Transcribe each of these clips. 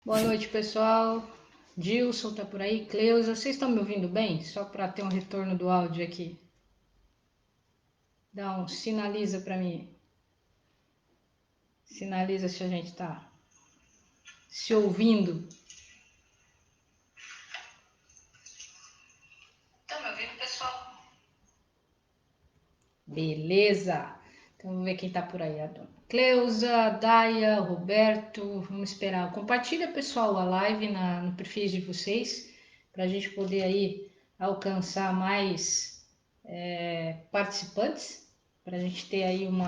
Boa noite, pessoal. Dilson tá por aí, Cleusa. Vocês estão me ouvindo bem? Só para ter um retorno do áudio aqui. Sinaliza para mim. Sinaliza se a gente tá se ouvindo. Estão me ouvindo, pessoal? Beleza. Então vamos ver quem tá por aí. A dona Cleusa, Daia, Roberto. Vamos esperar. Compartilha, pessoal, a live no perfil de vocês para a gente poder aí alcançar mais participantes, para a gente ter aí um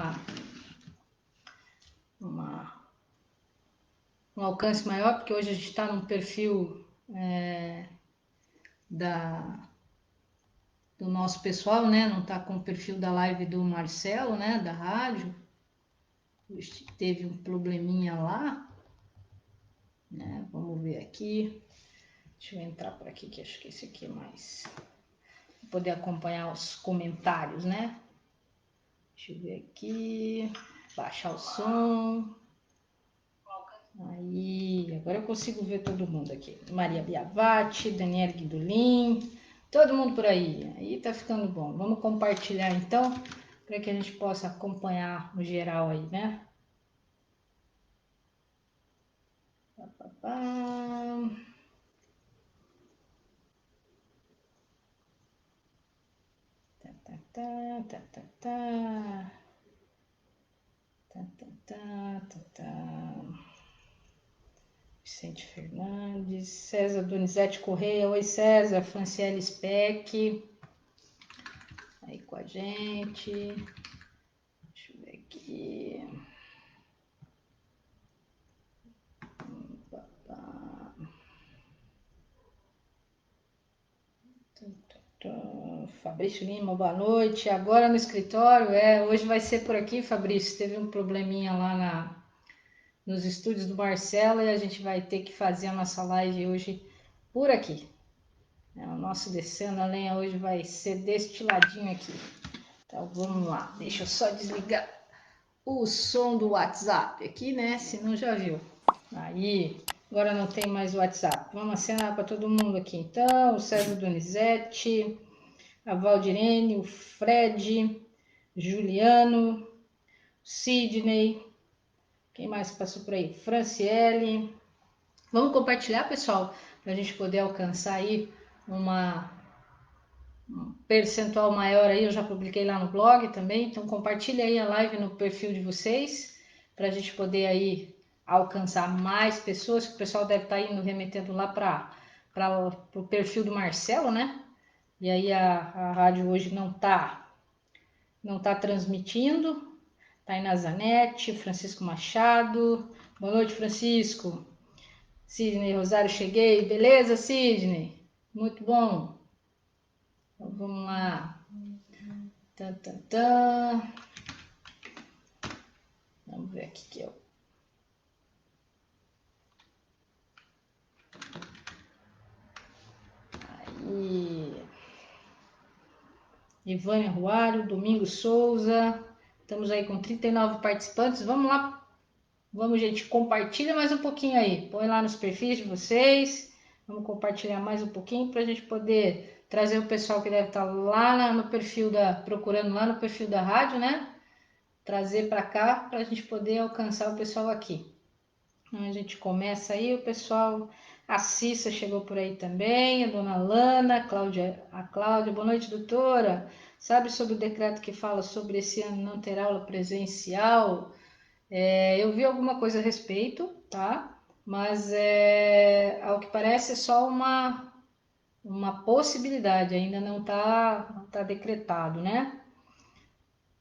alcance maior, porque hoje a gente está num perfil da, do nosso pessoal, né? Não está com o perfil da live do Marcelo, né? Da rádio. Teve um probleminha lá, né? Vamos ver aqui. Deixa eu entrar por aqui, que acho que esse aqui é mais... Vou poder acompanhar os comentários, né? Deixa eu ver aqui. Baixar o som. Aí, agora eu consigo ver todo mundo aqui. Maria Biavati, Daniel Guidolin, todo mundo por aí. Aí tá ficando bom. Vamos compartilhar então, para que a gente possa acompanhar o geral aí, né? Pá, pá, pá. Tá, tá, tá, tá, tá, tá. Tá, tá, tá, tá, tá. Vicente Fernandes, César Donizete Correia, oi César, Franciele Speck, aí com a gente, deixa eu ver aqui, Fabrício Lima, boa noite, agora no escritório, hoje vai ser por aqui, Fabrício, teve um probleminha lá nos estúdios do Marcelo e a gente vai ter que fazer a nossa live hoje por aqui. O nosso Descendo a Lenha hoje vai ser deste ladinho aqui. Então vamos lá, deixa eu só desligar o som do WhatsApp aqui, né? Senão já viu. Aí, agora não tem mais o WhatsApp. Vamos acenar para todo mundo aqui então. O César Donizete, a Valdirene, o Fred, Juliano, Sidney. Quem mais passou por aí? Franciele. Vamos compartilhar, pessoal, para a gente poder alcançar aí um percentual maior aí. Eu já publiquei lá no blog também. Então compartilha aí a live no perfil de vocês para a gente poder aí alcançar mais pessoas, que o pessoal deve estar indo remetendo lá para o perfil do Marcelo, né? E aí a rádio hoje não tá transmitindo. Tá aí na Zanete, Francisco Machado. Boa noite, Francisco. Sidney Rosário, cheguei. Beleza, Sidney? Muito bom. Então vamos lá. Tá, tá, tá. Vamos ver aqui que eu. Aí. Ivânia Ruário, Domingos Souza. Estamos aí com 39 participantes. Vamos lá. Vamos, gente, compartilha mais um pouquinho aí. Põe lá nos perfis de vocês. Vamos compartilhar mais um pouquinho para a gente poder trazer o pessoal que deve estar lá no perfil procurando lá no perfil da rádio, né? Trazer para cá para a gente poder alcançar o pessoal aqui. Então, a gente começa aí, o pessoal. A Cissa chegou por aí também, a dona Lana, a Cláudia, boa noite, doutora. Sabe sobre o decreto que fala sobre esse ano não ter aula presencial? Eu vi alguma coisa a respeito, tá? Mas ao que parece é só uma possibilidade, ainda não tá decretado, né?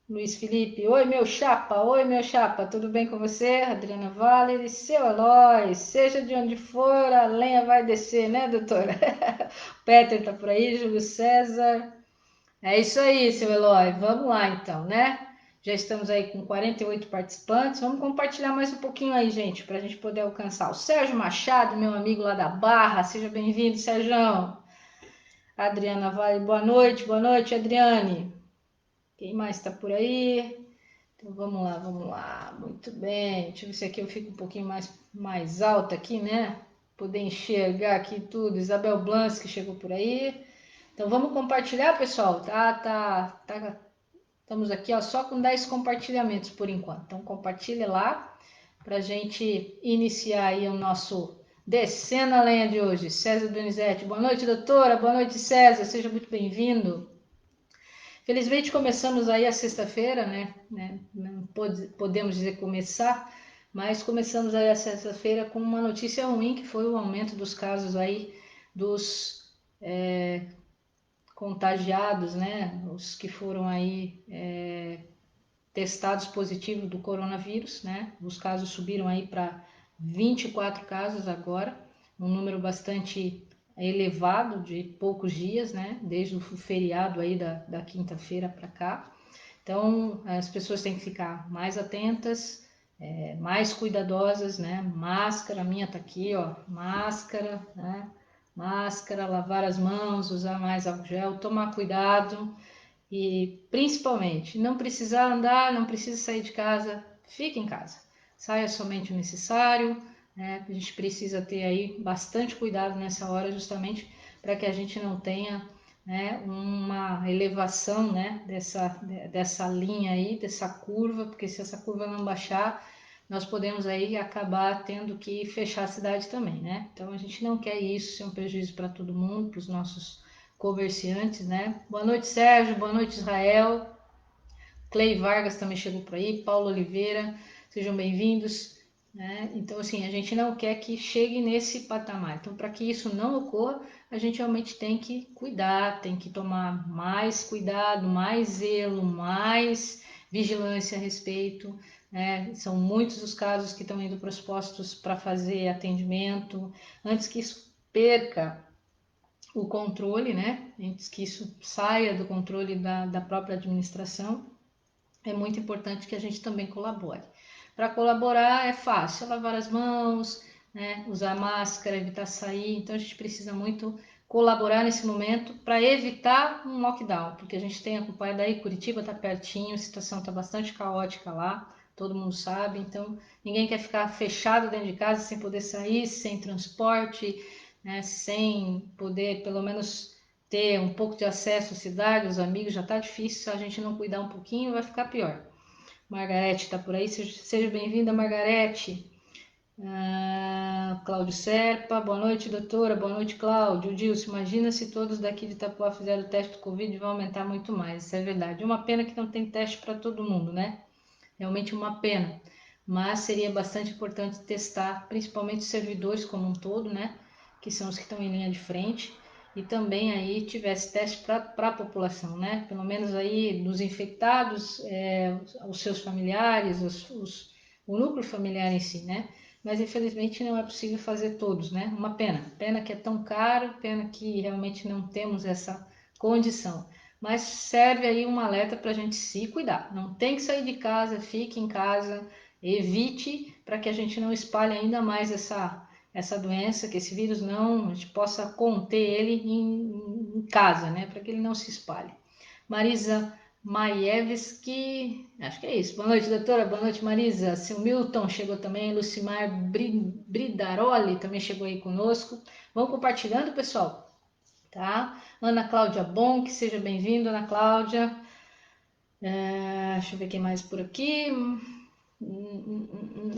Luiz Felipe, oi meu chapa, tudo bem com você? Adriana Valeri, seu Eloy, seja de onde for, a lenha vai descer, né, doutora? Peter tá por aí, Júlio César. É isso aí, seu Eloy, vamos lá então, né? Já estamos aí com 48 participantes, vamos compartilhar mais um pouquinho aí, gente, para a gente poder alcançar. O Sérgio Machado, meu amigo lá da Barra, seja bem-vindo, Sérgio. Adriana Vale, boa noite, Adriane. Quem mais está por aí? Então vamos lá, muito bem. Deixa eu ver se aqui eu fico um pouquinho mais alta aqui, né? Poder enxergar aqui tudo. Isabel Blans que chegou por aí. Então vamos compartilhar, pessoal. Estamos aqui ó, só com 10 compartilhamentos por enquanto. Então compartilha lá para a gente iniciar aí o nosso Descendo a Lenha de hoje. César Donizete, boa noite, doutora. Boa noite, César. Seja muito bem-vindo. Felizmente começamos aí a sexta-feira, né? Não podemos dizer começar, mas começamos aí a sexta-feira com uma notícia ruim, que foi o aumento dos casos aí dos contagiados, né? Os que foram aí testados positivos do coronavírus, né? Os casos subiram aí para 24 casos agora, um número bastante elevado de poucos dias, né? Desde o feriado aí da quinta-feira para cá. Então, as pessoas têm que ficar mais atentas, mais cuidadosas, né? Máscara, a minha tá aqui, ó, máscara, né? Máscara, lavar as mãos, usar mais álcool gel, tomar cuidado e, principalmente, não precisar andar, não precisa sair de casa, fique em casa. Saia somente o necessário, né? A gente precisa ter aí bastante cuidado nessa hora, justamente para que a gente não tenha, né, uma elevação, né, dessa linha aí, dessa curva, porque se essa curva não baixar, nós podemos aí acabar tendo que fechar a cidade também, né? Então a gente não quer isso, ser um prejuízo para todo mundo, para os nossos comerciantes, né? Boa noite, Sérgio, boa noite, Israel. Clay Vargas também chegou por aí, Paulo Oliveira, sejam bem-vindos. Né? Então, assim, a gente não quer que chegue nesse patamar. Então, para que isso não ocorra, a gente realmente tem que cuidar, tem que tomar mais cuidado, mais zelo, mais vigilância a respeito. Né? São muitos os casos que estão indo para os postos para fazer atendimento, antes que isso perca o controle, né? Antes que isso saia do controle da própria administração, é muito importante que a gente também colabore. Para colaborar é fácil, lavar as mãos, né? Usar máscara, evitar sair. Então a gente precisa muito colaborar nesse momento para evitar um lockdown, porque a gente tem acompanhado aí, Curitiba está pertinho, a situação está bastante caótica lá, todo mundo sabe, então ninguém quer ficar fechado dentro de casa sem poder sair, sem transporte, né? Sem poder pelo menos ter um pouco de acesso à cidade, os amigos, já está difícil, se a gente não cuidar um pouquinho vai ficar pior. Margarete está por aí, seja bem-vinda, Margarete. Cláudio Serpa, boa noite, doutora, boa noite, Cláudio. Dilson, imagina se todos daqui de Itapuá fizerem o teste do Covid, vai aumentar muito mais, isso é verdade. Uma pena que não tem teste para todo mundo, né? Realmente uma pena, mas seria bastante importante testar, principalmente os servidores como um todo, né? Que são os que estão em linha de frente, e também aí tivesse teste para a população, né? Pelo menos aí dos infectados, os seus familiares, o núcleo familiar em si, né? Mas infelizmente não é possível fazer todos, né? Uma pena que é tão caro, pena que realmente não temos essa condição. Mas serve aí um alerta para a gente se cuidar. Não tem que sair de casa, fique em casa, evite para que a gente não espalhe ainda mais essa doença, que esse vírus não, a gente possa conter ele em casa, né? Para que ele não se espalhe. Marisa Maievski, acho que é isso. Boa noite, doutora. Boa noite, Marisa. Seu Milton chegou também. Lucimar Bridaroli também chegou aí conosco. Vamos compartilhando, pessoal. Tá? Ana Cláudia Bom, que seja bem-vinda, Ana Cláudia. Deixa eu ver quem mais por aqui.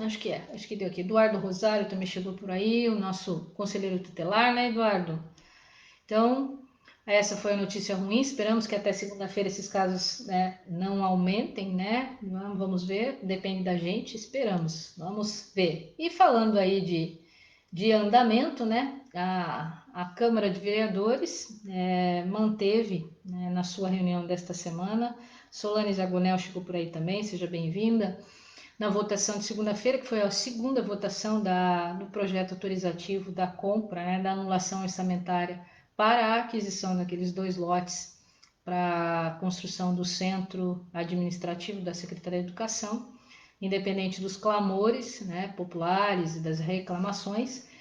Acho que deu aqui. Eduardo Rosário também chegou por aí, o nosso conselheiro tutelar, né, Eduardo? Então, essa foi a notícia ruim. Esperamos que até segunda-feira esses casos, né, não aumentem, né? Vamos ver, depende da gente, esperamos. Vamos ver. E falando aí de andamento, né? A Câmara de Vereadores manteve, né, na sua reunião desta semana, Solane Zagonel chegou por aí também, seja bem-vinda, na votação de segunda-feira, que foi a segunda votação do projeto autorizativo da compra, né, da anulação orçamentária para a aquisição daqueles 2 lotes para a construção do centro administrativo da Secretaria de Educação, independente dos clamores, né, populares e das reclamações,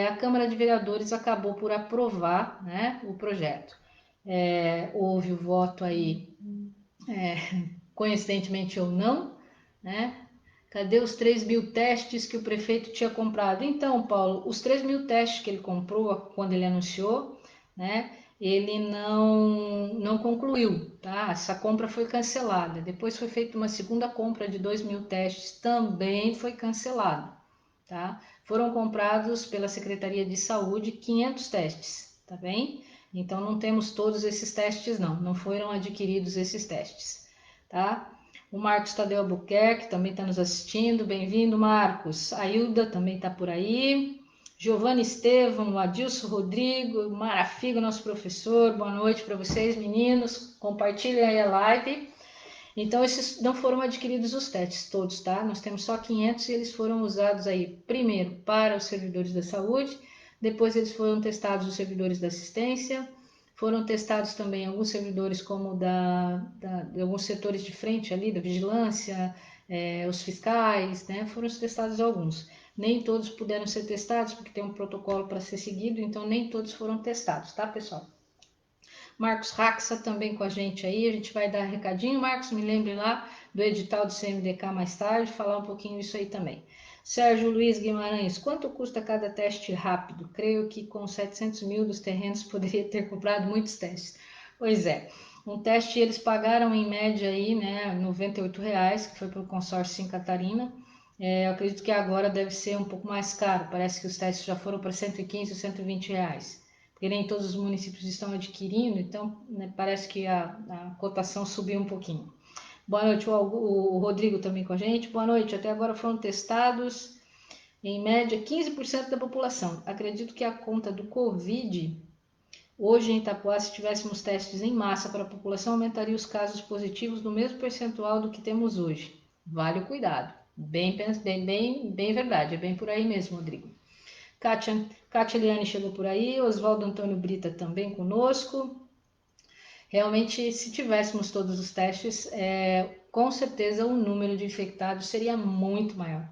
a Câmara de Vereadores acabou por aprovar, né, o projeto. Houve o voto aí, coincidentemente ou não, né? Cadê os 3.000 testes que o prefeito tinha comprado? Então, Paulo, os 3.000 testes que ele comprou quando ele anunciou, né? Ele não concluiu, tá? Essa compra foi cancelada. Depois foi feita uma segunda compra de 2.000 testes, também foi cancelada, tá? Foram comprados pela Secretaria de Saúde 500 testes, tá bem? Então não temos todos esses testes não foram adquiridos esses testes, tá? O Marcos Tadeu Albuquerque também está nos assistindo, bem-vindo Marcos. A Hilda também está por aí. Giovanni Estevam, o Adilson Rodrigo, Marafigo, nosso professor, boa noite para vocês meninos, compartilhem aí a live. Então esses não foram adquiridos os testes todos, tá? Nós temos só 500 e eles foram usados aí primeiro para os servidores da saúde, depois eles foram testados os servidores da assistência, foram testados também alguns servidores como de alguns setores de frente ali, da vigilância, os fiscais, né? Foram testados alguns. Nem todos puderam ser testados porque tem um protocolo para ser seguido, então nem todos foram testados, tá, pessoal? Marcos Raxa também com a gente aí, a gente vai dar recadinho. Marcos, me lembre lá do edital do CMDK mais tarde, falar um pouquinho disso aí também. Sérgio Luiz Guimarães, quanto custa cada teste rápido? Creio que com 700 mil dos terrenos poderia ter comprado muitos testes. Pois é, um teste eles pagaram em média aí, né, R$ 98, que foi para o consórcio em Catarina. Eu acredito que agora deve ser um pouco mais caro, parece que os testes já foram para 115 ou 120 reais. Porque nem todos os municípios estão adquirindo, então né, parece que a cotação subiu um pouquinho. Boa noite, o Rodrigo também com a gente. Boa noite, até agora foram testados, em média, 15% da população. Acredito que a conta do Covid, hoje em Itapuá, se tivéssemos testes em massa para a população, aumentaria os casos positivos no mesmo percentual do que temos hoje. Vale o cuidado. Bem verdade, é bem por aí mesmo, Rodrigo. Kátia Eliane chegou por aí, Oswaldo Antônio Brita também conosco. Realmente, se tivéssemos todos os testes, com certeza o número de infectados seria muito maior.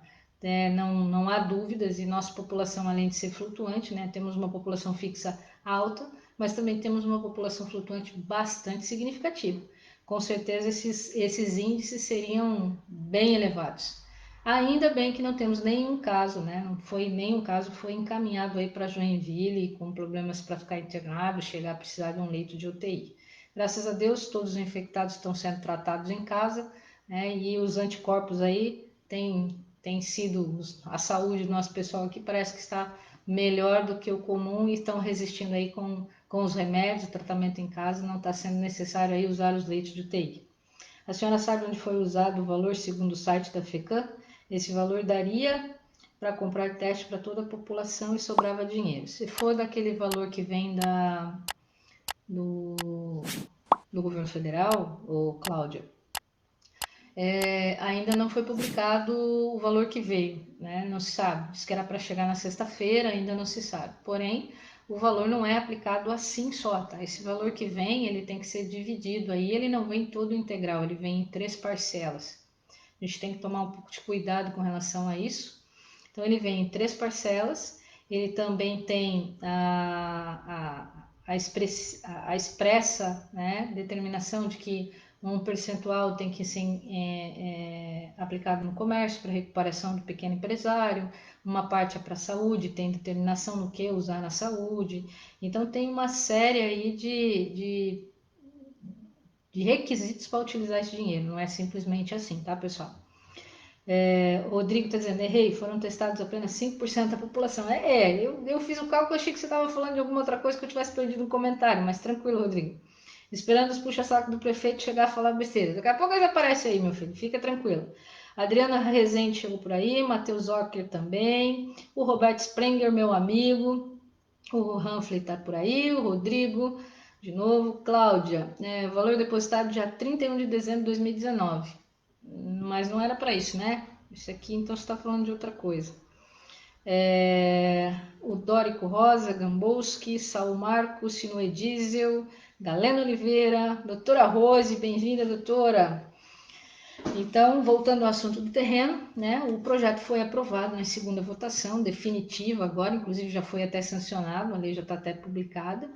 Não há dúvidas, e nossa população, além de ser flutuante, né, temos uma população fixa alta, mas também temos uma população flutuante bastante significativa. Com certeza esses índices seriam bem elevados. Ainda bem que não temos nenhum caso, né? Não foi nenhum caso, foi encaminhado aí para Joinville com problemas para ficar internado, chegar a precisar de um leito de UTI. Graças a Deus, todos os infectados estão sendo tratados em casa, né? E os anticorpos aí tem sido, a saúde do nosso pessoal aqui parece que está melhor do que o comum e estão resistindo aí com os remédios, o tratamento em casa, não está sendo necessário aí usar os leitos de UTI. A senhora sabe onde foi usado o valor segundo o site da FECAM? Esse valor daria para comprar teste para toda a população e sobrava dinheiro. Se for daquele valor que vem do governo federal, ou Cláudia, ainda não foi publicado o valor que veio, né? Não se sabe. Diz que era para chegar na sexta-feira, ainda não se sabe. Porém, o valor não é aplicado assim só, tá? Esse valor que vem, ele tem que ser dividido aí, ele não vem todo integral, ele vem em 3 parcelas. A gente tem que tomar um pouco de cuidado com relação a isso. Então, ele vem em 3 parcelas, ele também tem a expressa, né, determinação de que um percentual tem que ser aplicado no comércio para recuperação do pequeno empresário, uma parte é para a saúde, tem determinação no que usar na saúde. Então, tem uma série aí de requisitos para utilizar esse dinheiro, não é simplesmente assim, tá, pessoal? Rodrigo está dizendo, errei, foram testados apenas 5% da população. Eu fiz o cálculo, achei que você estava falando de alguma outra coisa que eu tivesse perdido no comentário, mas tranquilo, Rodrigo. Esperando os puxa-saco do prefeito chegar a falar besteira. Daqui a pouco ele aparece aí, meu filho, fica tranquilo. Adriana Rezende chegou por aí, Matheus Ocker também, o Roberto Sprenger, meu amigo, o Humphrey está por aí, o Rodrigo, de novo, Cláudia, valor depositado dia 31 de dezembro de 2019. Mas não era para isso, né? Isso aqui, então, você está falando de outra coisa. O Dórico Rosa, Gambowski, Saul Marcos, Sinue Diesel, Galena Oliveira, doutora Rose, bem-vinda, doutora. Então, voltando ao assunto do terreno, né? O projeto foi aprovado na segunda votação, definitiva agora, inclusive já foi até sancionado, a lei já está até publicada.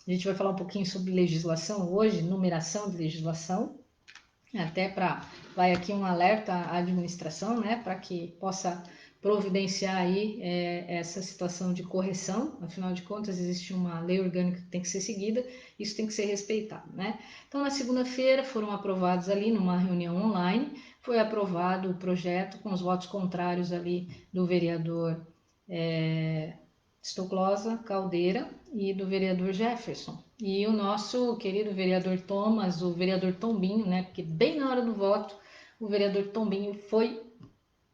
A gente vai falar um pouquinho sobre legislação hoje, numeração de legislação. até vai aqui um alerta à administração, né, para que possa providenciar aí essa situação de correção. Afinal de contas, existe uma lei orgânica que tem que ser seguida, isso tem que ser respeitado, né? Então, na segunda-feira foram aprovados ali numa reunião online, foi aprovado o projeto com os votos contrários ali do vereador Stoclosa Caldeira e do vereador Jefferson. E o nosso querido vereador Thomas, o vereador Tombinho, né? Porque bem na hora do voto, o vereador Tombinho foi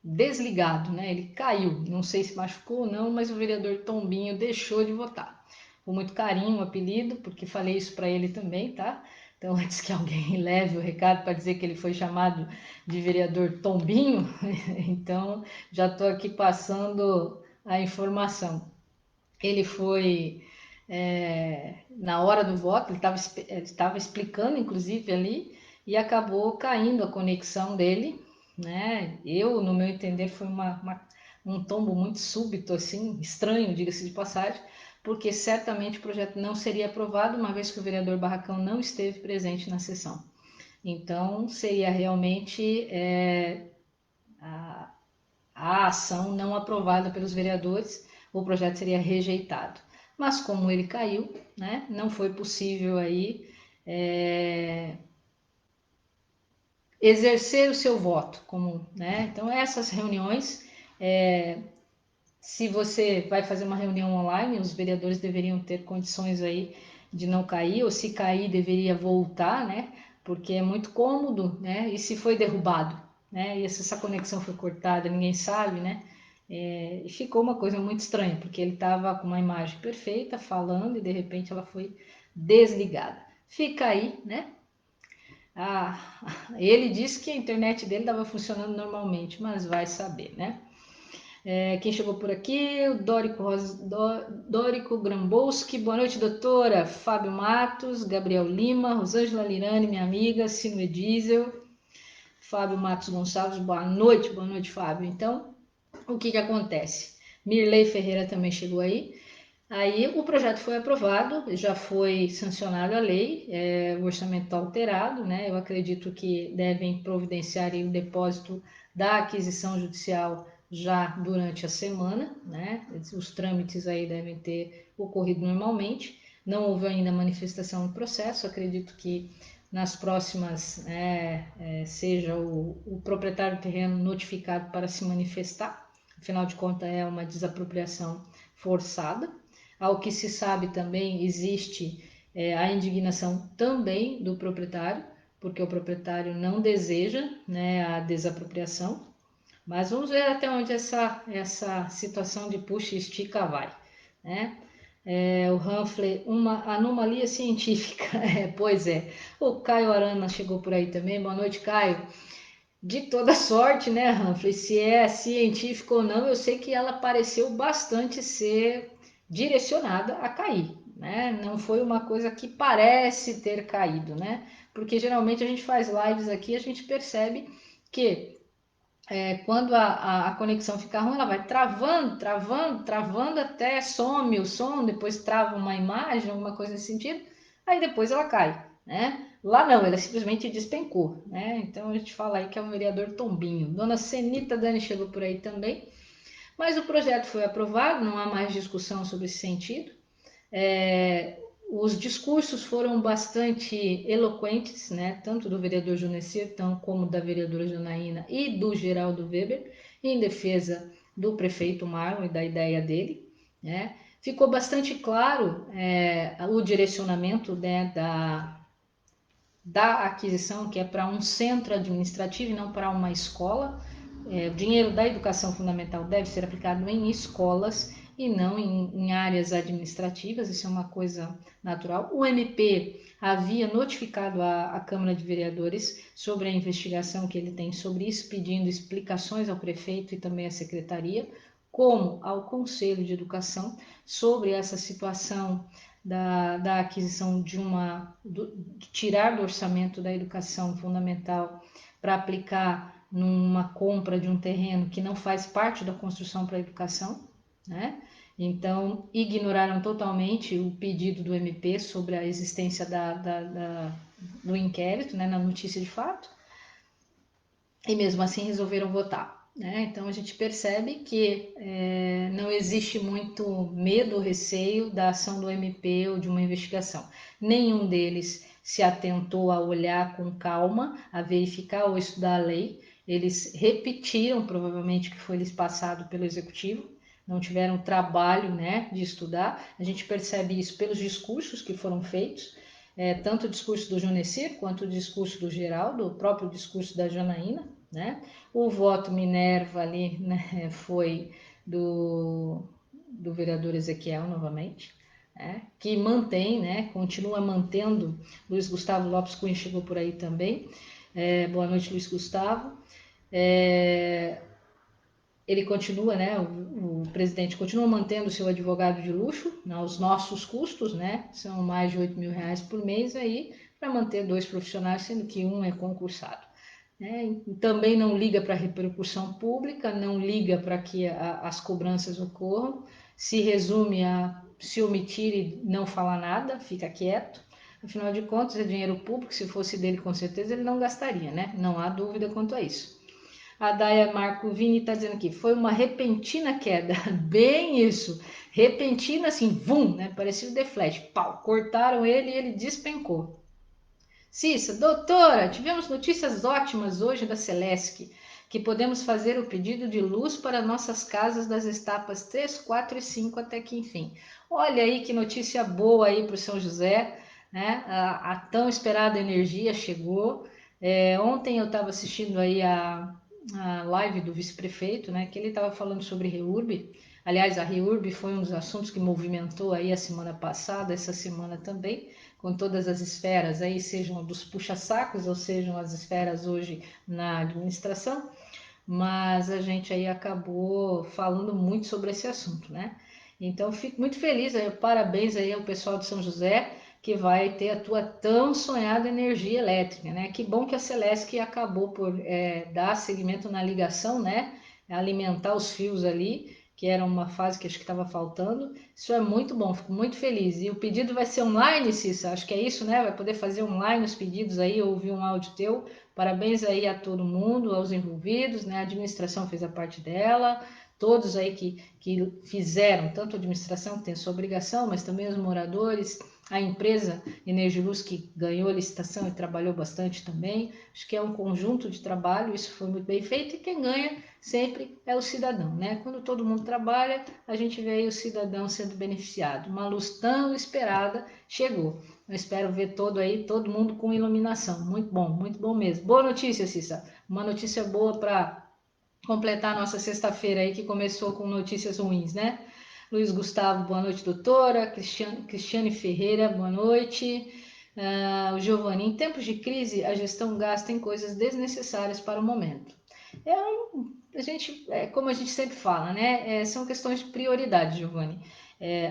desligado, né? Ele caiu, não sei se machucou ou não, mas o vereador Tombinho deixou de votar. Com muito carinho o apelido, porque falei isso para ele também, tá? Então, antes que alguém leve o recado para dizer que ele foi chamado de vereador Tombinho, então já estou aqui passando a informação. Ele foi na hora do voto, ele estava explicando, inclusive, ali, e acabou caindo a conexão dele, né? No meu entender, foi um tombo muito súbito, assim, estranho, diga-se de passagem, porque certamente o projeto não seria aprovado, uma vez que o vereador Barracão não esteve presente na sessão. Então, seria realmente a ação não aprovada pelos vereadores, o projeto seria rejeitado. Mas como ele caiu, né, não foi possível aí exercer o seu voto comum, né? Então essas reuniões, se você vai fazer uma reunião online, os vereadores deveriam ter condições aí de não cair, ou se cair deveria voltar, né? Porque é muito cômodo, né? E se foi derrubado, né? E se essa conexão foi cortada, ninguém sabe, né? E ficou uma coisa muito estranha, porque ele estava com uma imagem perfeita, falando, e de repente ela foi desligada. Fica aí, né? Ele disse que a internet dele estava funcionando normalmente, mas vai saber, né? Quem chegou por aqui? O Dórico Grambowski. Boa noite, doutora. Fábio Matos, Gabriel Lima, Rosângela Lirane, minha amiga, Sinue Diesel, Fábio Matos Gonçalves. Boa noite, Fábio. Então, o que acontece? Mirley Ferreira também chegou aí. Aí o projeto foi aprovado, já foi sancionada a lei, o orçamento está alterado, né? Eu acredito que devem providenciar o depósito da aquisição judicial já durante a semana, né? Os trâmites aí devem ter ocorrido normalmente. Não houve ainda manifestação do processo, acredito que nas próximas seja o proprietário do terreno notificado para se manifestar, afinal de contas é uma desapropriação forçada. Ao que se sabe também existe a indignação também do proprietário, porque o proprietário não deseja, né, a desapropriação. Mas vamos ver até onde essa situação de puxa e estica vai, né? O Humphrey, uma anomalia científica. Pois é. O Caio Arana chegou por aí também. Boa noite, Caio. De toda sorte, né, Humphrey? Se é científico ou não, eu sei que ela pareceu bastante ser direcionada a cair, né? Não foi uma coisa que parece ter caído, né? Porque geralmente a gente faz lives aqui, a gente percebe que quando a conexão fica ruim, ela vai travando até some o som, depois trava uma imagem, alguma coisa nesse sentido, aí depois ela cai, né? Lá não, ela simplesmente despencou, né? Então a gente fala aí que é o vereador Tombinho. Dona Senita Dani chegou por aí também, mas o projeto foi aprovado, não há mais discussão sobre esse sentido. Os discursos foram bastante eloquentes, né, tanto do vereador Júnior Sertão como da vereadora Janaína e do Geraldo Weber, em defesa do prefeito Marlon e da ideia dele, né. Ficou bastante claro o direcionamento, né, da aquisição, que é para um centro administrativo e não para uma escola. O dinheiro da educação fundamental deve ser aplicado em escolas e não em áreas administrativas, isso é uma coisa natural. O MP havia notificado a Câmara de Vereadores sobre a investigação que ele tem sobre isso, pedindo explicações ao prefeito e também à secretaria, como ao Conselho de Educação, sobre essa situação da aquisição de tirar do orçamento da educação fundamental para aplicar numa compra de um terreno que não faz parte da construção para a educação, né? Então, ignoraram totalmente o pedido do MP sobre a existência do inquérito, né, na notícia de fato. e mesmo assim resolveram votar, né? Então a gente percebe que não existe muito medo ou receio da ação do MP ou de uma investigação. Nenhum deles se atentou a olhar com calma, a verificar ou estudar a lei. Eles repetiram provavelmente o que foi lhes passado pelo executivo, não tiveram trabalho, né, de estudar. A gente percebe isso pelos discursos que foram feitos, tanto o discurso do Junecir quanto o discurso do Geraldo, o próprio discurso da Janaína, né? O voto Minerva ali, né, foi do vereador Ezequiel novamente, né, que mantém, né, continua mantendo. Luiz Gustavo Lopes Cunha chegou por aí também. Boa noite, Luiz Gustavo. Ele continua, né, o presidente continua mantendo o seu advogado de luxo, né, aos nossos custos, né, são mais de R$ 8.000 por mês aí, para manter 2 profissionais, sendo que um é concursado. Também não liga para a repercussão pública, não liga para que as cobranças ocorram, se resume a se omitir e não falar nada, fica quieto. Afinal de contas, é dinheiro público, se fosse dele com certeza ele não gastaria, né? Não há dúvida quanto a isso. A Daya Marco Vini está dizendo aqui, foi uma repentina queda, bem isso, repentina assim, vum, né? Parecia o The Flash, pau, cortaram ele e ele despencou. Cissa, doutora, tivemos notícias ótimas hoje da Celesc, que podemos fazer o pedido de luz para nossas casas das etapas 3, 4 e 5 até que enfim. Olha aí que notícia boa aí para o São José, né? A tão esperada energia chegou. Ontem eu estava assistindo aí a live do vice-prefeito, né? Que ele estava falando sobre REURB. Aliás, a REURB foi um dos assuntos que movimentou aí a semana passada, essa semana também, com todas as esferas aí, sejam dos puxa-sacos ou sejam as esferas hoje na administração, mas a gente aí acabou falando muito sobre esse assunto, né? Então, fico muito feliz, aí, parabéns aí ao pessoal de São José, que vai ter a tua tão sonhada energia elétrica, né? Que bom que a Celesc acabou por dar seguimento na ligação, né? Alimentar os fios ali, que era uma fase que acho que estava faltando. Isso é muito bom, fico muito feliz. E o pedido vai ser online, Cissa? Acho que é isso, né? Vai poder fazer online os pedidos aí, ouvir um áudio teu. Parabéns aí a todo mundo, aos envolvidos, né? A administração fez a parte dela, todos aí que fizeram, tanto a administração que tem a sua obrigação, mas também os moradores, a empresa Energiluz que ganhou a licitação e trabalhou bastante também. Acho que é um conjunto de trabalho, isso foi muito bem feito e quem ganha sempre é o cidadão, né? Quando todo mundo trabalha, a gente vê aí o cidadão sendo beneficiado. Uma luz tão esperada chegou. Eu espero ver todo mundo com iluminação. Muito bom mesmo. Boa notícia, Cissa. Uma notícia boa para completar a nossa sexta-feira aí, que começou com notícias ruins, né? Luiz Gustavo, boa noite, doutora. Cristiane Ferreira, boa noite. O Giovanni, em tempos de crise, a gestão gasta em coisas desnecessárias para o momento. Como a gente sempre fala, né? São questões de prioridade, Giovanni.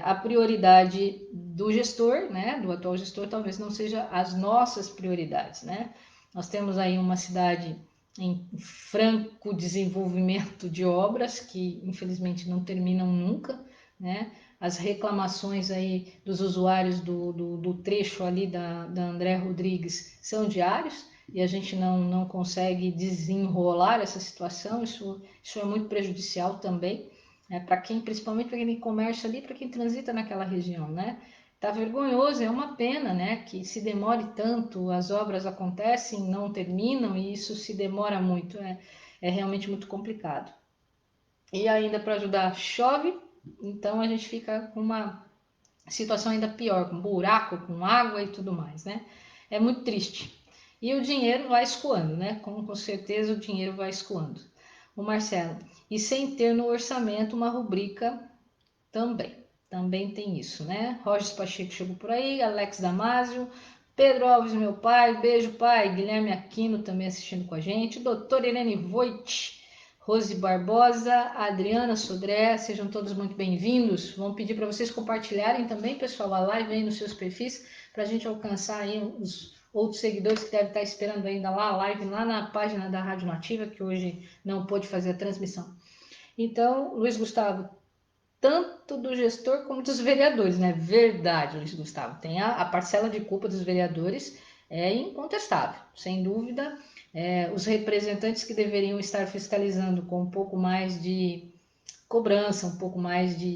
A prioridade do gestor, né? Do atual gestor, talvez não seja as nossas prioridades, né? Nós temos aí uma cidade em franco desenvolvimento de obras que infelizmente não terminam nunca, né? As reclamações aí dos usuários do trecho ali da André Rodrigues são diários e a gente não consegue desenrolar essa situação, isso é muito prejudicial também, né, para quem, principalmente para quem tem comércio ali, para quem transita naquela região, né? Tá vergonhoso, é uma pena, né, que se demore tanto, as obras acontecem, não terminam e isso se demora muito, é realmente muito complicado. E ainda para ajudar, chove, então a gente fica com uma situação ainda pior, com buraco, com água e tudo mais, né? É muito triste. E o dinheiro vai escoando, né? Com certeza o dinheiro vai escoando. O Marcelo, e sem ter no orçamento uma rubrica também. Também tem isso, né? Rogers Pacheco chegou por aí, Alex Damasio, Pedro Alves, meu pai, beijo pai, Guilherme Aquino também assistindo com a gente, doutora Irene Voit, Rose Barbosa, Adriana Sodré, sejam todos muito bem-vindos. Vamos pedir para vocês compartilharem também, pessoal, a live aí nos seus perfis, para a gente alcançar aí os outros seguidores que devem estar esperando ainda lá, a live lá na página da Rádio Nativa, que hoje não pôde fazer a transmissão. Então, Luiz Gustavo, tanto do gestor como dos vereadores, né? Verdade, Luiz Gustavo. Tem a parcela de culpa dos vereadores, é incontestável, sem dúvida. os representantes que deveriam estar fiscalizando com um pouco mais de cobrança, um pouco mais como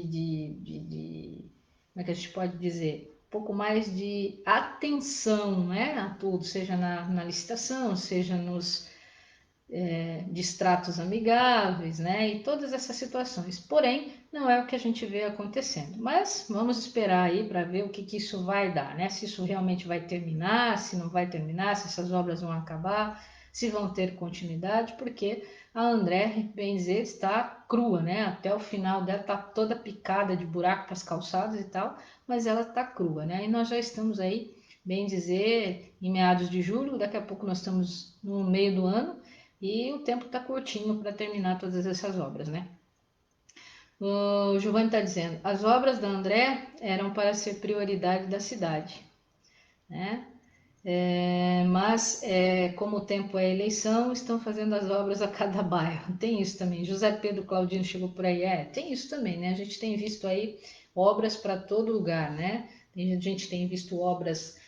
é que a gente pode dizer? Um pouco mais de atenção, né, a tudo, seja na licitação, seja nos distratos amigáveis, né, e todas essas situações. Porém, não é o que a gente vê acontecendo. Mas vamos esperar aí para ver o que isso vai dar, né? Se isso realmente vai terminar, se não vai terminar, se essas obras vão acabar, se vão ter continuidade, porque a André, bem dizer, está crua, né? Até o final dela está toda picada de buraco para as calçadas e tal, mas ela está crua, né? E nós já estamos aí, bem dizer, em meados de julho, daqui a pouco nós estamos no meio do ano, e o tempo está curtinho para terminar todas essas obras, né? O Giovanni está dizendo, as obras da André eram para ser prioridade da cidade, né? Mas como o tempo é eleição, estão fazendo as obras a cada bairro. Tem isso também. José Pedro Claudino chegou por aí. Tem isso também, né? A gente tem visto aí obras para todo lugar, né? A gente tem visto obras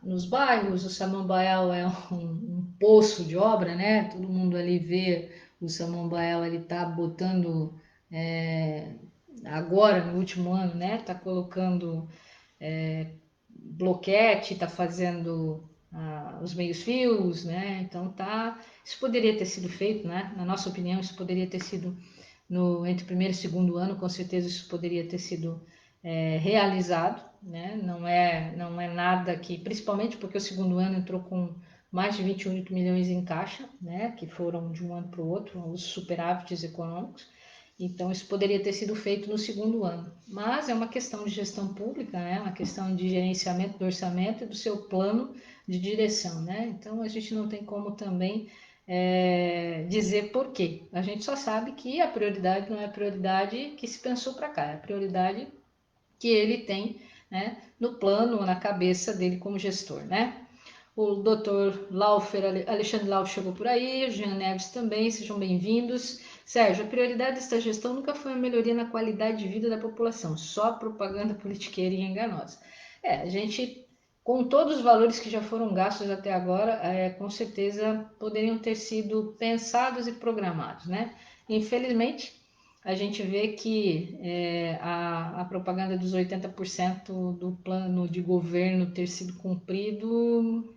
nos bairros. O Samambael é um poço de obra, né? Todo mundo ali vê o Samambael, ele tá botando agora no último ano, né? Tá colocando bloquete, está fazendo os meios fios, né? Então isso poderia ter sido feito, né? Na nossa opinião, isso poderia ter sido entre o primeiro e segundo ano, com certeza isso poderia ter sido realizado, né? Não é nada que, principalmente porque o segundo ano entrou com mais de 28 milhões em caixa, né? Que foram de um ano para o outro, os superávites econômicos. Então, isso poderia ter sido feito no segundo ano. Mas é uma questão de gestão pública, né? Uma questão de gerenciamento do orçamento e do seu plano de direção, né? Então, a gente não tem como também dizer por quê. A gente só sabe que a prioridade não é a prioridade que se pensou para cá, é a prioridade que ele tem, né, no plano, na cabeça dele como gestor, né? O doutor Alexandre Laufer chegou por aí, o Jean Neves também, sejam bem-vindos. Sérgio, a prioridade desta gestão nunca foi a melhoria na qualidade de vida da população, só propaganda politiqueira e enganosa. A gente, com todos os valores que já foram gastos até agora, com certeza poderiam ter sido pensados e programados, né? Infelizmente, a gente vê que a propaganda dos 80% do plano de governo ter sido cumprido,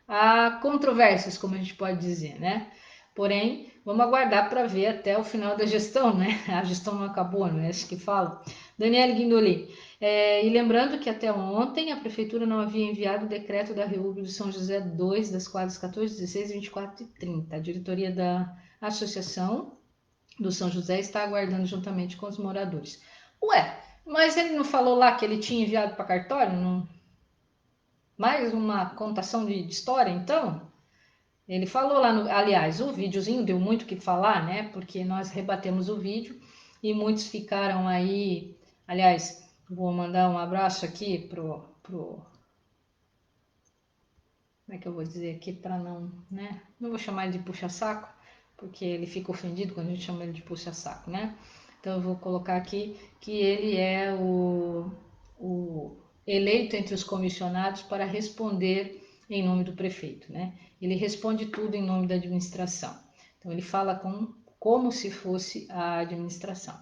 há controvérsias, como a gente pode dizer, né? Porém, vamos aguardar para ver até o final da gestão, né? A gestão não acabou, não é isso que fala. Daniele Guindoli. E lembrando que até ontem a Prefeitura não havia enviado o decreto da REUB de São José 2, das quadras 14, 16, 24 e 30. A diretoria da Associação do São José está aguardando juntamente com os moradores. Ué, mas ele não falou lá que ele tinha enviado para cartório? Não... Mais uma contação de história, então? Ele falou lá, aliás, o videozinho deu muito o que falar, né? Porque nós rebatemos o vídeo e muitos ficaram aí. Aliás, vou mandar um abraço aqui pro como é que eu vou dizer aqui para não, né? Não vou chamar ele de puxa-saco, porque ele fica ofendido quando a gente chama ele de puxa-saco, né? Então eu vou colocar aqui que ele é o eleito entre os comissionados para responder em nome do prefeito, né? Ele responde tudo em nome da administração. Então ele fala como se fosse a administração.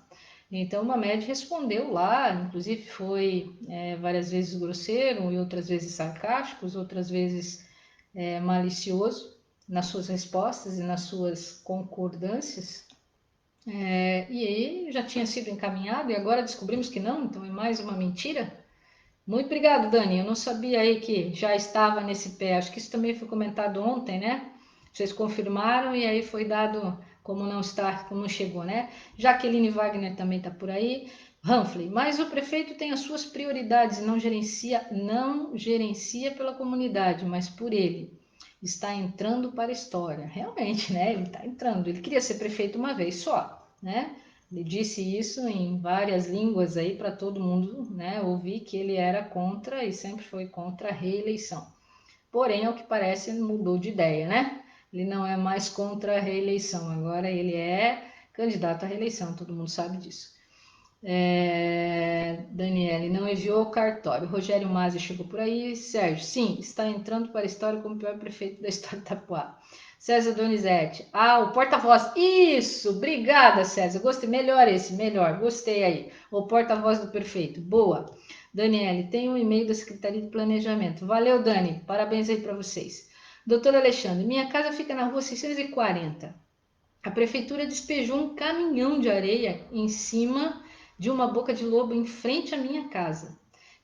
Então o Mamed respondeu lá, inclusive foi várias vezes grosseiro e outras vezes sarcástico, outras vezes malicioso nas suas respostas e nas suas concordâncias. E aí já tinha sido encaminhado e agora descobrimos que não, então é mais uma mentira. Muito obrigado, Dani. Eu não sabia aí que já estava nesse pé. Acho que isso também foi comentado ontem, né? Vocês confirmaram e aí foi dado como não está, como não chegou, né? Jaqueline Wagner também está por aí. Humphrey, mas o prefeito tem as suas prioridades e não gerencia pela comunidade, mas por ele. Está entrando para a história. Realmente, né? Ele está entrando. Ele queria ser prefeito uma vez só, né? Ele disse isso em várias línguas aí para todo mundo, né, ouvir que ele era contra e sempre foi contra a reeleição. Porém, ao que parece, ele mudou de ideia, né? Ele não é mais contra a reeleição, agora ele é candidato à reeleição, todo mundo sabe disso. Daniele, não enviou o cartório. Rogério Mazzi chegou por aí. Sérgio, sim, está entrando para a história como o pior prefeito da história de Itapuá. César Donizete, o porta-voz. Isso, obrigada, César. Gostei, melhor esse, melhor. Gostei aí. O porta-voz do prefeito. Boa. Daniele, tem um e-mail da Secretaria de Planejamento. Valeu, Dani. Parabéns aí para vocês. Doutor Alexandre, minha casa fica na rua 640. A prefeitura despejou um caminhão de areia em cima de uma boca de lobo em frente à minha casa.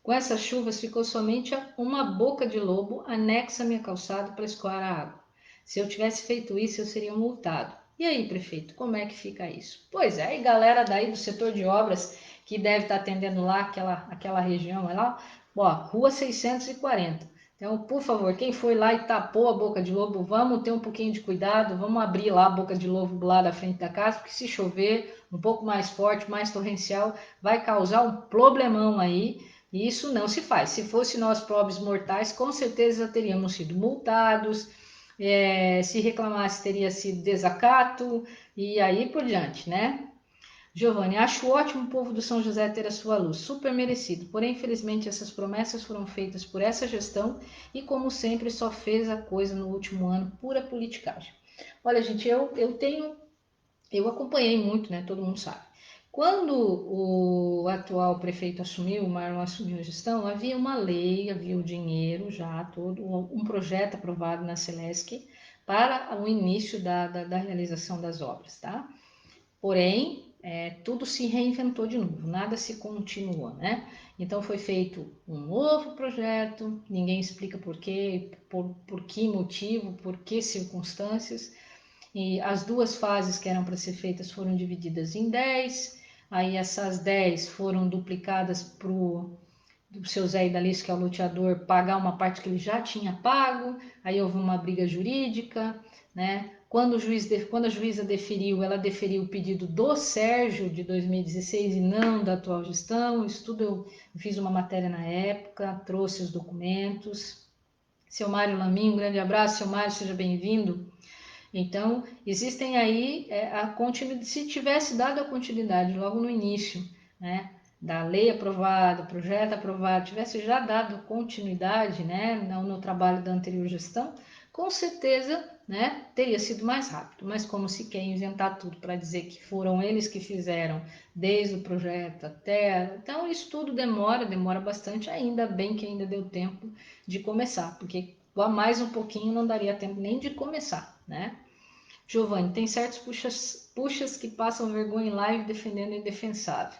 Com essas chuvas ficou somente uma boca de lobo anexa à minha calçada para escoar a água. Se eu tivesse feito isso, eu seria multado. E aí, prefeito, como é que fica isso? Pois é, e galera daí do setor de obras que deve estar atendendo lá aquela região, lá, rua 640. Então, por favor, quem foi lá e tapou a boca de lobo, vamos ter um pouquinho de cuidado, vamos abrir lá a boca de lobo lá da frente da casa, porque se chover um pouco mais forte, mais torrencial, vai causar um problemão aí, e isso não se faz. Se fosse nós pobres mortais, com certeza teríamos sido multados, se reclamasse teria sido desacato, e aí por diante, né? Giovanni, acho ótimo o povo do São José ter a sua luz, super merecido. Porém, infelizmente, essas promessas foram feitas por essa gestão e, como sempre, só fez a coisa no último ano, pura politicagem. Olha, gente, eu acompanhei muito, né? Todo mundo sabe. Quando o atual prefeito assumiu, o Marlon assumiu a gestão, havia uma lei, havia o dinheiro já todo, um projeto aprovado na Celesc para o início da realização das obras, tá? Porém, tudo se reinventou de novo, nada se continua, né? Então foi feito um novo projeto, ninguém explica por quê, por que motivo, por que circunstâncias, e as duas fases que eram para ser feitas foram divididas em 10, aí essas 10 foram duplicadas para o seu Zé Idalice, que é o loteador, pagar uma parte que ele já tinha pago, aí houve uma briga jurídica, né? Quando a juíza deferiu, ela deferiu o pedido do Sérgio de 2016 e não da atual gestão. Isso tudo eu fiz uma matéria na época, trouxe os documentos. Seu Mário Lamin, um grande abraço, seu Mário, seja bem-vindo. Então, existem aí a continuidade, se tivesse dado a continuidade logo no início, né, da lei aprovada, projeto aprovado, tivesse já dado continuidade, né, no trabalho da anterior gestão, com certeza, né, teria sido mais rápido. Mas como se quer inventar tudo para dizer que foram eles que fizeram desde o projeto até, então isso tudo demora bastante. Ainda bem que ainda deu tempo de começar, porque mais um pouquinho não daria tempo nem de começar, né? Giovanni, tem certos puxas que passam vergonha em live defendendo o indefensável.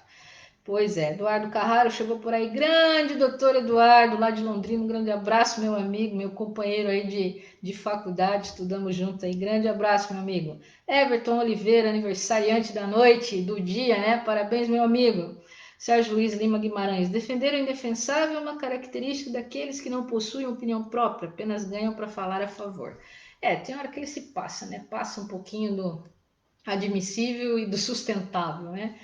Pois é, Eduardo Carraro chegou por aí. Grande doutor Eduardo, lá de Londrina. Um grande abraço, meu amigo, meu companheiro aí de faculdade. Estudamos juntos aí. Grande abraço, meu amigo. Everton Oliveira, aniversariante da noite, do dia, né? Parabéns, meu amigo. Sérgio Luiz Lima Guimarães. Defender o indefensável é uma característica daqueles que não possuem opinião própria, apenas ganham para falar a favor. Tem hora que ele se passa, né? Passa um pouquinho do admissível e do sustentável, né?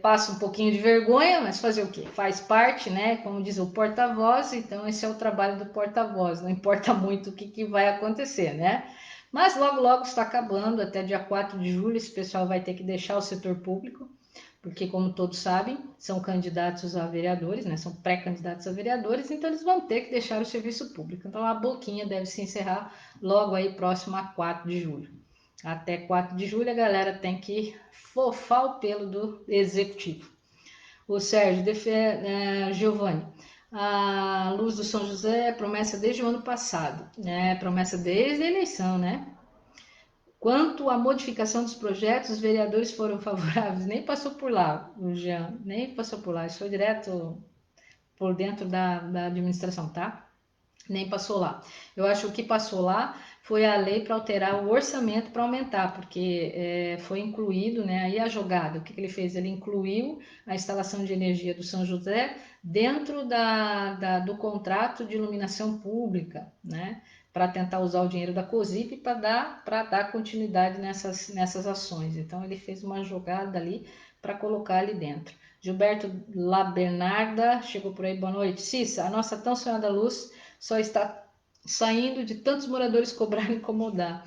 Passa um pouquinho de vergonha, mas fazer o quê? Faz parte, né? Como diz o porta-voz, então esse é o trabalho do porta-voz, não importa muito o que vai acontecer, né? Mas logo, logo está acabando, até dia 4 de julho, esse pessoal vai ter que deixar o setor público, porque, como todos sabem, são candidatos a vereadores, né? São pré-candidatos a vereadores, então eles vão ter que deixar o serviço público. Então a boquinha deve se encerrar logo aí próximo a 4 de julho. Até 4 de julho a galera tem que fofar o pelo do executivo. O Sérgio, Giovanni, a luz do São José é promessa desde o ano passado, né? Promessa desde a eleição, né? Quanto à modificação dos projetos, os vereadores foram favoráveis, nem passou por lá, o Jean, nem passou por lá, isso foi direto por dentro da administração, tá? Nem passou lá. Eu acho que o que passou lá foi a lei para alterar o orçamento para aumentar, porque foi incluído, né, aí a jogada. O que ele fez? Ele incluiu a instalação de energia do São José dentro do contrato de iluminação pública, né, para tentar usar o dinheiro da COSIP para dar continuidade nessas ações. Então, ele fez uma jogada ali para colocar ali dentro. Gilberto Labernarda chegou por aí, boa noite. Cissa, a nossa tão sonhada luz só está saindo de tantos moradores cobrarem incomodar.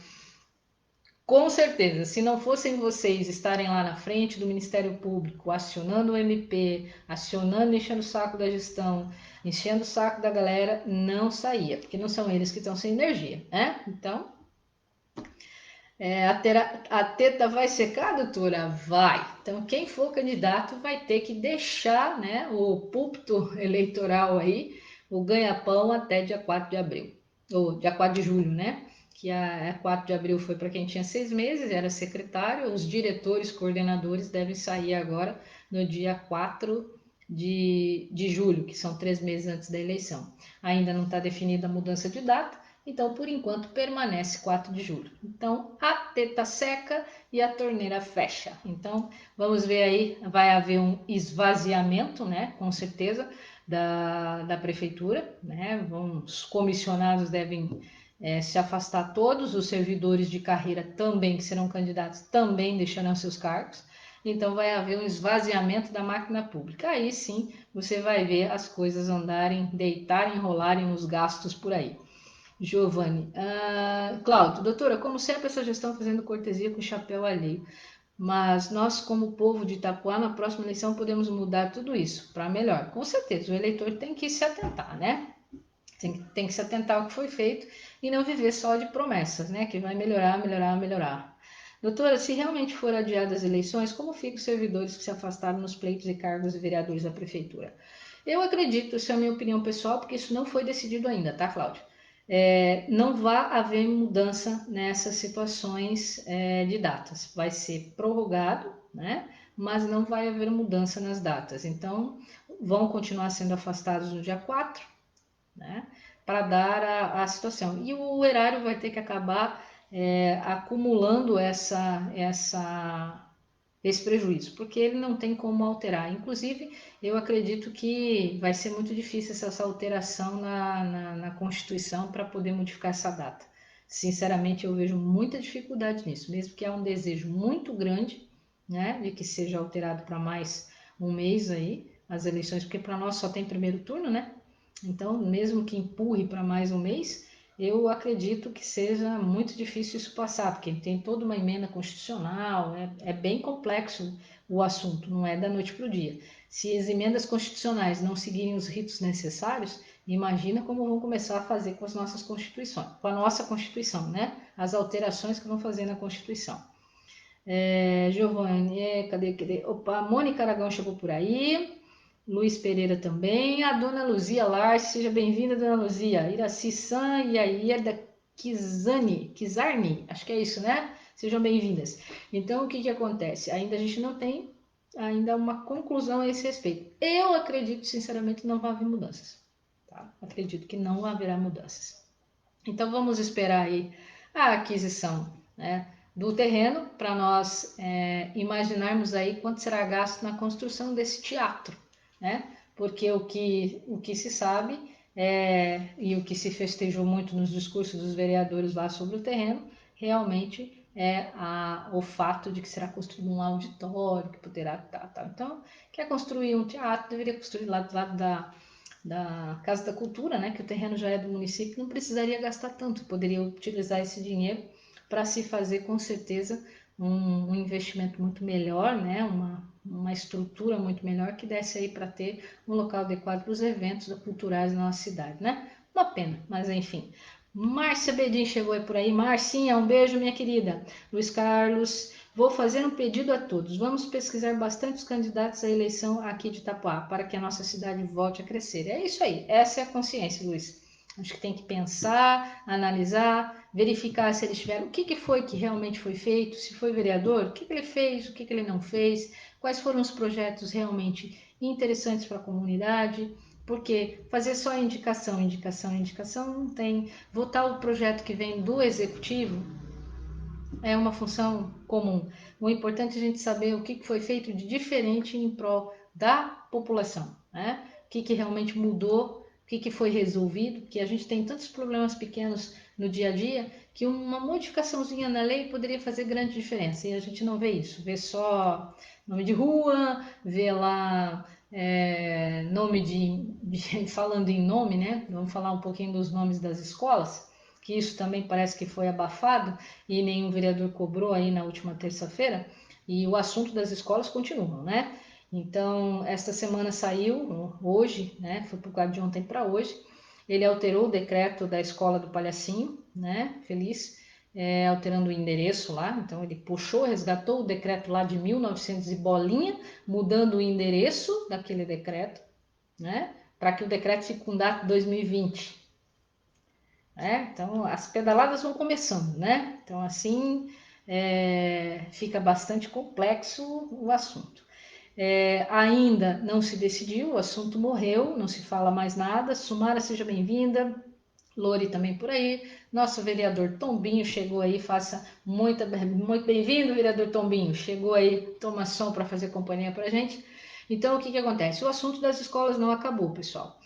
Com certeza, se não fossem vocês estarem lá na frente do Ministério Público, acionando o MP, acionando, enchendo o saco da gestão, enchendo o saco da galera, não saía, porque não são eles que estão sem energia, né? Então, a teta vai secar, doutora? Vai. Então, quem for candidato vai ter que deixar, né, o púlpito eleitoral aí, o ganha-pão até dia 4 de abril, ou dia 4 de julho, né? Que a 4 de abril foi para quem tinha 6 meses, era secretário, os diretores, coordenadores devem sair agora no dia 4 de julho, que são 3 meses antes da eleição. Ainda não está definida a mudança de data, então, por enquanto, permanece 4 de julho. Então, a teta seca e a torneira fecha. Então, vamos ver aí, vai haver um esvaziamento, né? Com certeza, da prefeitura, né? Os comissionados devem se afastar todos, os servidores de carreira também, que serão candidatos, também deixarão seus cargos. Então, vai haver um esvaziamento da máquina pública. Aí sim, você vai ver as coisas andarem, deitarem, rolarem os gastos por aí. Giovanni. Cláudio, doutora, como sempre essa gestão fazendo cortesia com chapéu alheio. Mas nós, como povo de Itapuá, na próxima eleição podemos mudar tudo isso para melhor. Com certeza, o eleitor tem que se atentar, né? Tem que se atentar ao que foi feito e não viver só de promessas, né? Que vai melhorar, melhorar, melhorar. Doutora, se realmente for adiadas as eleições, como ficam os servidores que se afastaram nos pleitos e cargos de vereadores da prefeitura? Eu acredito, isso é a minha opinião pessoal, porque isso não foi decidido ainda, tá, Cláudio? Não vai haver mudança nessas situações de datas. Vai ser prorrogado, né? Mas não vai haver mudança nas datas. Então, vão continuar sendo afastados no dia 4, né? Para dar a situação. E o erário vai ter que acabar acumulando esse prejuízo, porque ele não tem como alterar. Inclusive, eu acredito que vai ser muito difícil essa alteração na Constituição para poder modificar essa data. Sinceramente, eu vejo muita dificuldade nisso, mesmo que é um desejo muito grande, né, de que seja alterado para mais um mês aí as eleições, porque para nós só tem primeiro turno, né? Então, mesmo que empurre para mais um mês, eu acredito que seja muito difícil isso passar, porque tem toda uma emenda constitucional, é bem complexo o assunto, não é da noite para o dia. Se as emendas constitucionais não seguirem os ritos necessários, imagina como vão começar a fazer com as nossas constituições, com a nossa Constituição, né? As alterações que vão fazer na Constituição. Giovanni, cadê? Opa, Mônica Aragão chegou por aí. Luiz Pereira também. A dona Luzia Lars, seja bem-vinda, dona Luzia. Iraci San e a Ieda Kizarni, acho que é isso, né? Sejam bem-vindas. Então, o que acontece? Ainda a gente não tem ainda uma conclusão a esse respeito. Eu acredito, sinceramente, que não vai haver mudanças. Tá? Acredito que não haverá mudanças. Então, vamos esperar aí a aquisição, né, do terreno para nós imaginarmos aí quanto será gasto na construção desse teatro, né? Porque o que se sabe e o que se festejou muito nos discursos dos vereadores lá sobre o terreno, realmente o fato de que será construído um auditório, que poderá tá. Então, quer construir um teatro, deveria construir lá do lado da Casa da Cultura, né, que o terreno já é do município, não precisaria gastar tanto, poderia utilizar esse dinheiro para se fazer com certeza um investimento muito melhor, né, uma estrutura muito melhor que desse aí para ter um local adequado para os eventos culturais na nossa cidade, né? Uma pena, mas enfim. Márcia Bedin chegou aí por aí. Marcinha, um beijo, minha querida. Luiz Carlos, vou fazer um pedido a todos. Vamos pesquisar bastante os candidatos à eleição aqui de Itapuá, para que a nossa cidade volte a crescer. É isso aí, essa é a consciência, Luiz. Acho que tem que pensar, analisar, verificar se eles tiveram, o que foi que realmente foi feito, se foi vereador, o que ele fez, o que ele não fez, quais foram os projetos realmente interessantes para a comunidade, porque fazer só indicação não tem. Votar o projeto que vem do executivo é uma função comum. O importante é a gente saber o que foi feito de diferente em prol da população, né? O que realmente mudou, o que foi resolvido, porque a gente tem tantos problemas pequenos no dia a dia que uma modificaçãozinha na lei poderia fazer grande diferença, e a gente não vê isso, vê só nome de rua, vê lá nome falando em nome, né? Vamos falar um pouquinho dos nomes das escolas, que isso também parece que foi abafado e nenhum vereador cobrou aí na última terça-feira, e o assunto das escolas continua, né? Então, esta semana saiu, hoje, né? Foi por causa de ontem para hoje, ele alterou o decreto da escola do Palhacinho, né? Feliz, alterando o endereço lá. Então, ele puxou, resgatou o decreto lá de 1900 e bolinha, mudando o endereço daquele decreto, né? Para que o decreto fique com data de 2020. Então, as pedaladas vão começando, né? Então, assim, fica bastante complexo o assunto. Ainda não se decidiu, o assunto morreu, não se fala mais nada. Sumara, seja bem-vinda. Lori também por aí. Nosso vereador Tombinho chegou aí, faça muito bem-vindo, vereador Tombinho. Chegou aí, toma som para fazer companhia para a gente. Então, o que acontece? O assunto das escolas não acabou, pessoal.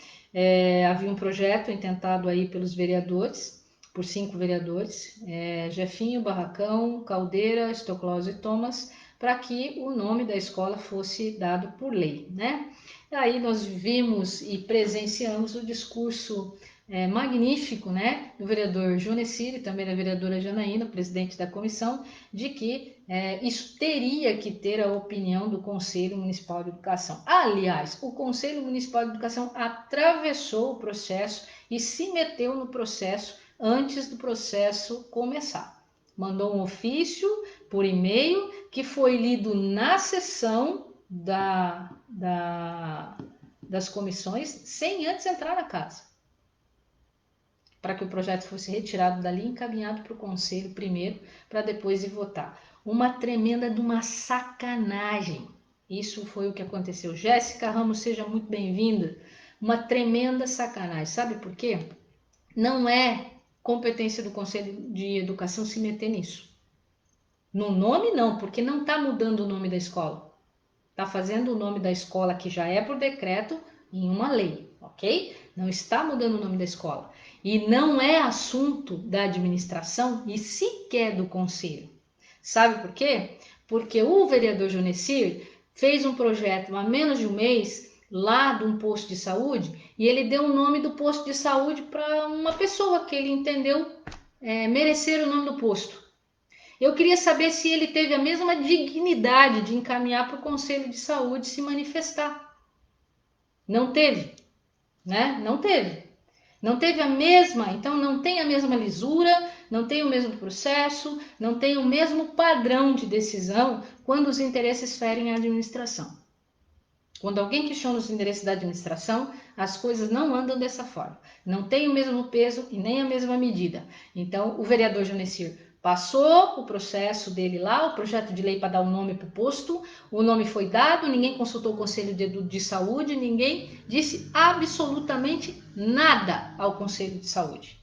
Havia um projeto intentado aí pelos vereadores, por 5 vereadores, Jefinho, Barracão, Caldeira, Estoclós e Thomas, para que o nome da escola fosse dado por lei, né? Aí nós vimos e presenciamos o discurso magnífico, né, do vereador Jonesir e também da vereadora Janaína, presidente da comissão, de que isso teria que ter a opinião do Conselho Municipal de Educação. Aliás, o Conselho Municipal de Educação atravessou o processo e se meteu no processo antes do processo começar. Mandou um ofício por e-mail que foi lido na sessão das comissões sem antes entrar na casa, para que o projeto fosse retirado dali e encaminhado para o conselho primeiro, para depois ir votar. Uma tremenda de uma sacanagem. Isso foi o que aconteceu. Jéssica Ramos, seja muito bem-vinda. Uma tremenda sacanagem. Sabe por quê? Não é competência do Conselho de Educação se meter nisso. No nome, não, porque não está mudando o nome da escola. Está fazendo o nome da escola, que já é por decreto, em uma lei, ok? Não está mudando o nome da escola. E não é assunto da administração e sequer do conselho. Sabe por quê? Porque o vereador Jonesir fez um projeto há menos de um mês lá de um posto de saúde e ele deu o nome do posto de saúde para uma pessoa que ele entendeu merecer o nome do posto. Eu queria saber se ele teve a mesma dignidade de encaminhar para o Conselho de Saúde se manifestar. Não teve, né? Não teve. Não teve a mesma, então não tem a mesma lisura, não tem o mesmo processo, não tem o mesmo padrão de decisão quando os interesses ferem a administração. Quando alguém questiona os interesses da administração, as coisas não andam dessa forma. Não tem o mesmo peso e nem a mesma medida. Então, o vereador Jonesir passou o processo dele lá, o projeto de lei para dar o nome para o posto, o nome foi dado, ninguém consultou o Conselho de Saúde, ninguém disse absolutamente nada ao Conselho de Saúde.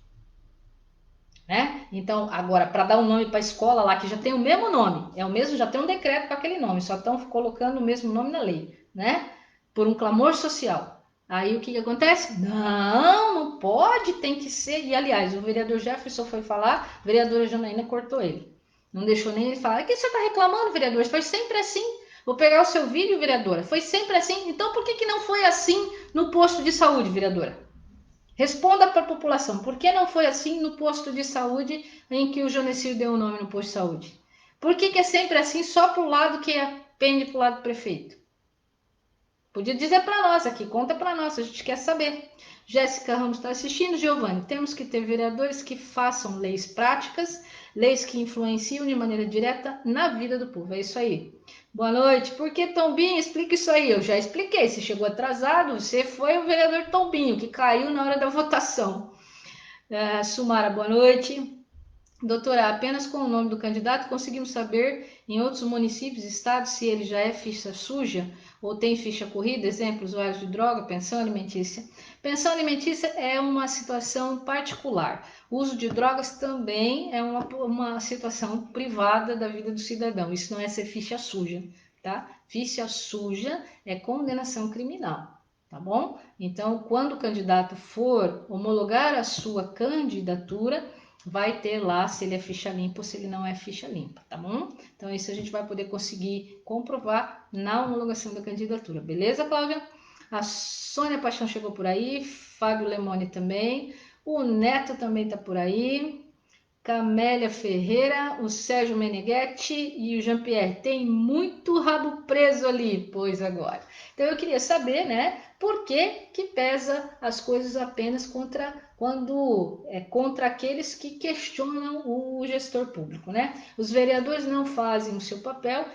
Né? Então, agora, para dar um nome para a escola lá, que já tem o mesmo nome, é o mesmo, já tem um decreto com aquele nome, só estão colocando o mesmo nome na lei, né? Por um clamor social. Aí o que acontece? Não pode, tem que ser. E aliás, o vereador Jefferson foi falar, a vereadora Janaína cortou ele. Não deixou nem ele falar. O que você está reclamando, vereador? Foi sempre assim. Vou pegar o seu vídeo, vereadora. Foi sempre assim. Então por que não foi assim no posto de saúde, vereadora? Responda para a população, por que não foi assim no posto de saúde em que o Jonesir deu o nome no posto de saúde? Por que é sempre assim só para o lado que pende para o lado do prefeito? Podia dizer para nós aqui, conta para nós, a gente quer saber. Jéssica Ramos está assistindo. Giovanni, temos que ter vereadores que façam leis práticas, leis que influenciam de maneira direta na vida do povo. É isso aí. Boa noite. Por que Tombinho? Explica isso aí. Eu já expliquei. Você chegou atrasado, você foi o vereador Tombinho, que caiu na hora da votação. Sumara, boa noite. Doutora, apenas com o nome do candidato conseguimos saber em outros municípios, estados, se ele já é ficha suja ou tem ficha corrida, exemplo, usuários de droga, pensão alimentícia. Pensão alimentícia é uma situação particular. O uso de drogas também é uma situação privada da vida do cidadão. Isso não é ser ficha suja, tá? Ficha suja é condenação criminal, tá bom? Então, quando o candidato for homologar a sua candidatura, vai ter lá se ele é ficha limpa ou se ele não é ficha limpa, tá bom? Então, isso a gente vai poder conseguir comprovar na homologação da candidatura, beleza, Cláudia? A Sônia Paixão chegou por aí, Fábio Lemone também. O Neto também está por aí. Camélia Ferreira, o Sérgio Meneghetti e o Jean-Pierre. Tem muito rabo preso ali, pois agora. Então eu queria saber, né, por que pesa as coisas apenas contra aqueles que questionam o gestor público, né? Os vereadores não fazem o seu papel,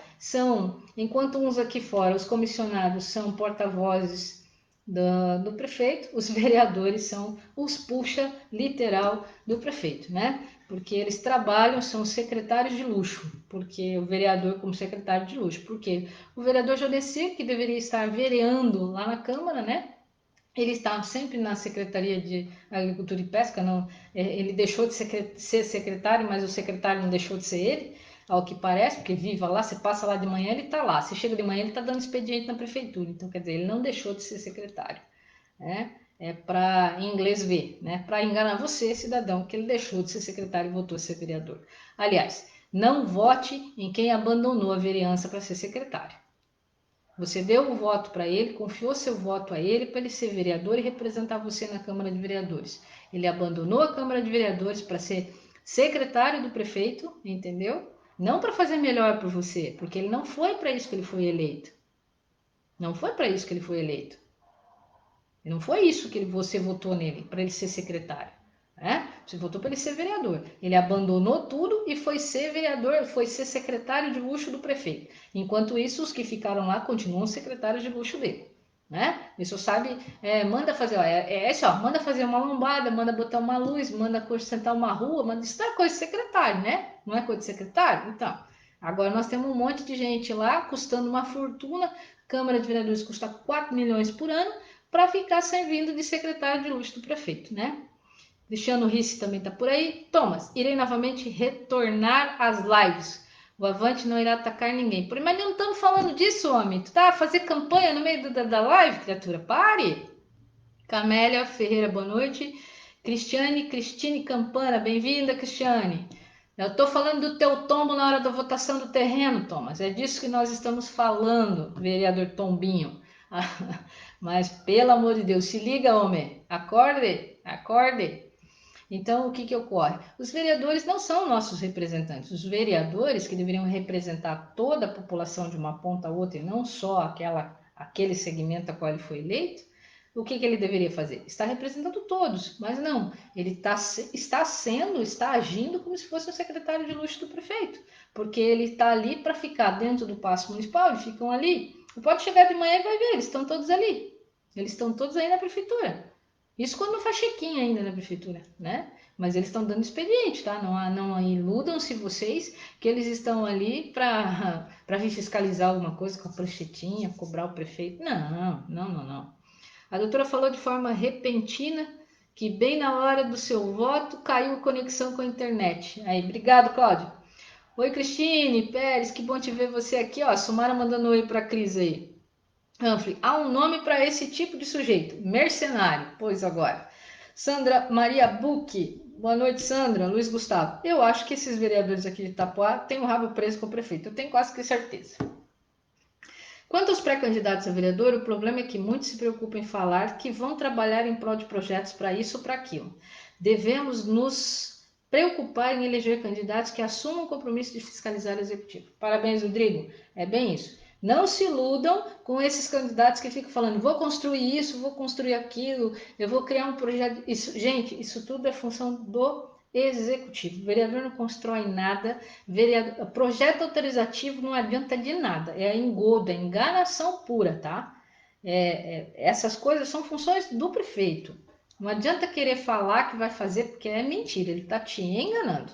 enquanto uns aqui fora, os comissionados são porta-vozes do prefeito, os vereadores são os puxa literal do prefeito, né? Porque eles trabalham, são secretários de luxo, porque o vereador como secretário de luxo, porque o vereador Jodecir, que deveria estar vereando lá na Câmara, né? Ele está sempre na Secretaria de Agricultura e Pesca, não, ele deixou de ser secretário, mas o secretário não deixou de ser ele, ao que parece, porque viva lá, você passa lá de manhã, ele está lá, você chega de manhã, ele está dando expediente na prefeitura, então quer dizer, ele não deixou de ser secretário, né? É para, em inglês, ver, né? Para enganar você, cidadão, que ele deixou de ser secretário e voltou a ser vereador. Aliás, não vote em quem abandonou a vereança para ser secretário. Você deu o voto para ele, confiou seu voto a ele para ele ser vereador e representar você na Câmara de Vereadores. Ele abandonou a Câmara de Vereadores para ser secretário do prefeito, entendeu? Não para fazer melhor por você, porque ele não foi para isso que ele foi eleito. Não foi para isso que ele foi eleito. E não foi isso que você votou nele, para ele ser secretário. Né? Você votou para ele ser vereador. Ele abandonou tudo e foi ser vereador, foi ser secretário de luxo do prefeito. Enquanto isso, os que ficaram lá continuam secretários de luxo dele. Né? Isso sabe, manda fazer, manda fazer uma lombada, manda botar uma luz, manda acrescentar uma rua, manda, isso não é coisa de secretário, né? Não é coisa de secretário? Então, agora nós temos um monte de gente lá, custando uma fortuna, Câmara de Vereadores custa 4 milhões por ano, para ficar servindo de secretário de luxo do prefeito, né? Cristiano Ricci também está por aí. Thomas, irei novamente retornar às lives. O Avante não irá atacar ninguém. Mas não estamos falando disso, homem. Tu tá a fazer campanha no meio da live, criatura? Pare! Camélia Ferreira, boa noite. Cristine Campana, bem-vinda, Cristiane. Eu estou falando do teu tombo na hora da votação do terreno, Thomas. É disso que nós estamos falando, vereador Tombinho. Mas, pelo amor de Deus, se liga, homem. Acorde, acorde. Então, o que ocorre? Os vereadores não são nossos representantes. Os vereadores, que deveriam representar toda a população de uma ponta a outra, e não só aquele segmento a qual ele foi eleito, o que ele deveria fazer? Está representando todos, mas não. Ele está agindo como se fosse o secretário de luxo do prefeito, porque ele está ali para ficar dentro do Paço Municipal, eles ficam ali. Pode chegar de manhã e vai ver, eles estão todos ali. Eles estão todos aí na prefeitura. Isso quando não faz check-in ainda na prefeitura, né? Mas eles estão dando expediente, tá? Não iludam-se vocês que eles estão ali para vir fiscalizar alguma coisa com a pranchetinha, cobrar o prefeito. Não. A doutora falou de forma repentina que bem na hora do seu voto caiu a conexão com a internet. Aí, obrigado, Cláudio. Oi, Cristine Pérez, que bom te ver você aqui. Ó, Sumara mandando oi para a Cris aí. Humphrey, há um nome para esse tipo de sujeito, mercenário. Pois agora. Sandra Maria Bucchi, boa noite, Sandra. Luiz Gustavo, eu acho que esses vereadores aqui de Itapuá têm o rabo preso com o prefeito, eu tenho quase que certeza. Quanto aos pré-candidatos a vereador, o problema é que muitos se preocupam em falar que vão trabalhar em prol de projetos para isso ou para aquilo. Devemos nos preocupar em eleger candidatos que assumam o compromisso de fiscalizar o executivo. Parabéns, Rodrigo. É bem isso. Não se iludam com esses candidatos que ficam falando, vou construir isso, vou construir aquilo, eu vou criar um projeto. Isso, gente, isso tudo é função do executivo. O vereador não constrói nada, projeto autorizativo não adianta de nada, é engodo, é enganação pura, tá? Essas coisas são funções do prefeito. Não adianta querer falar que vai fazer porque é mentira, ele está te enganando,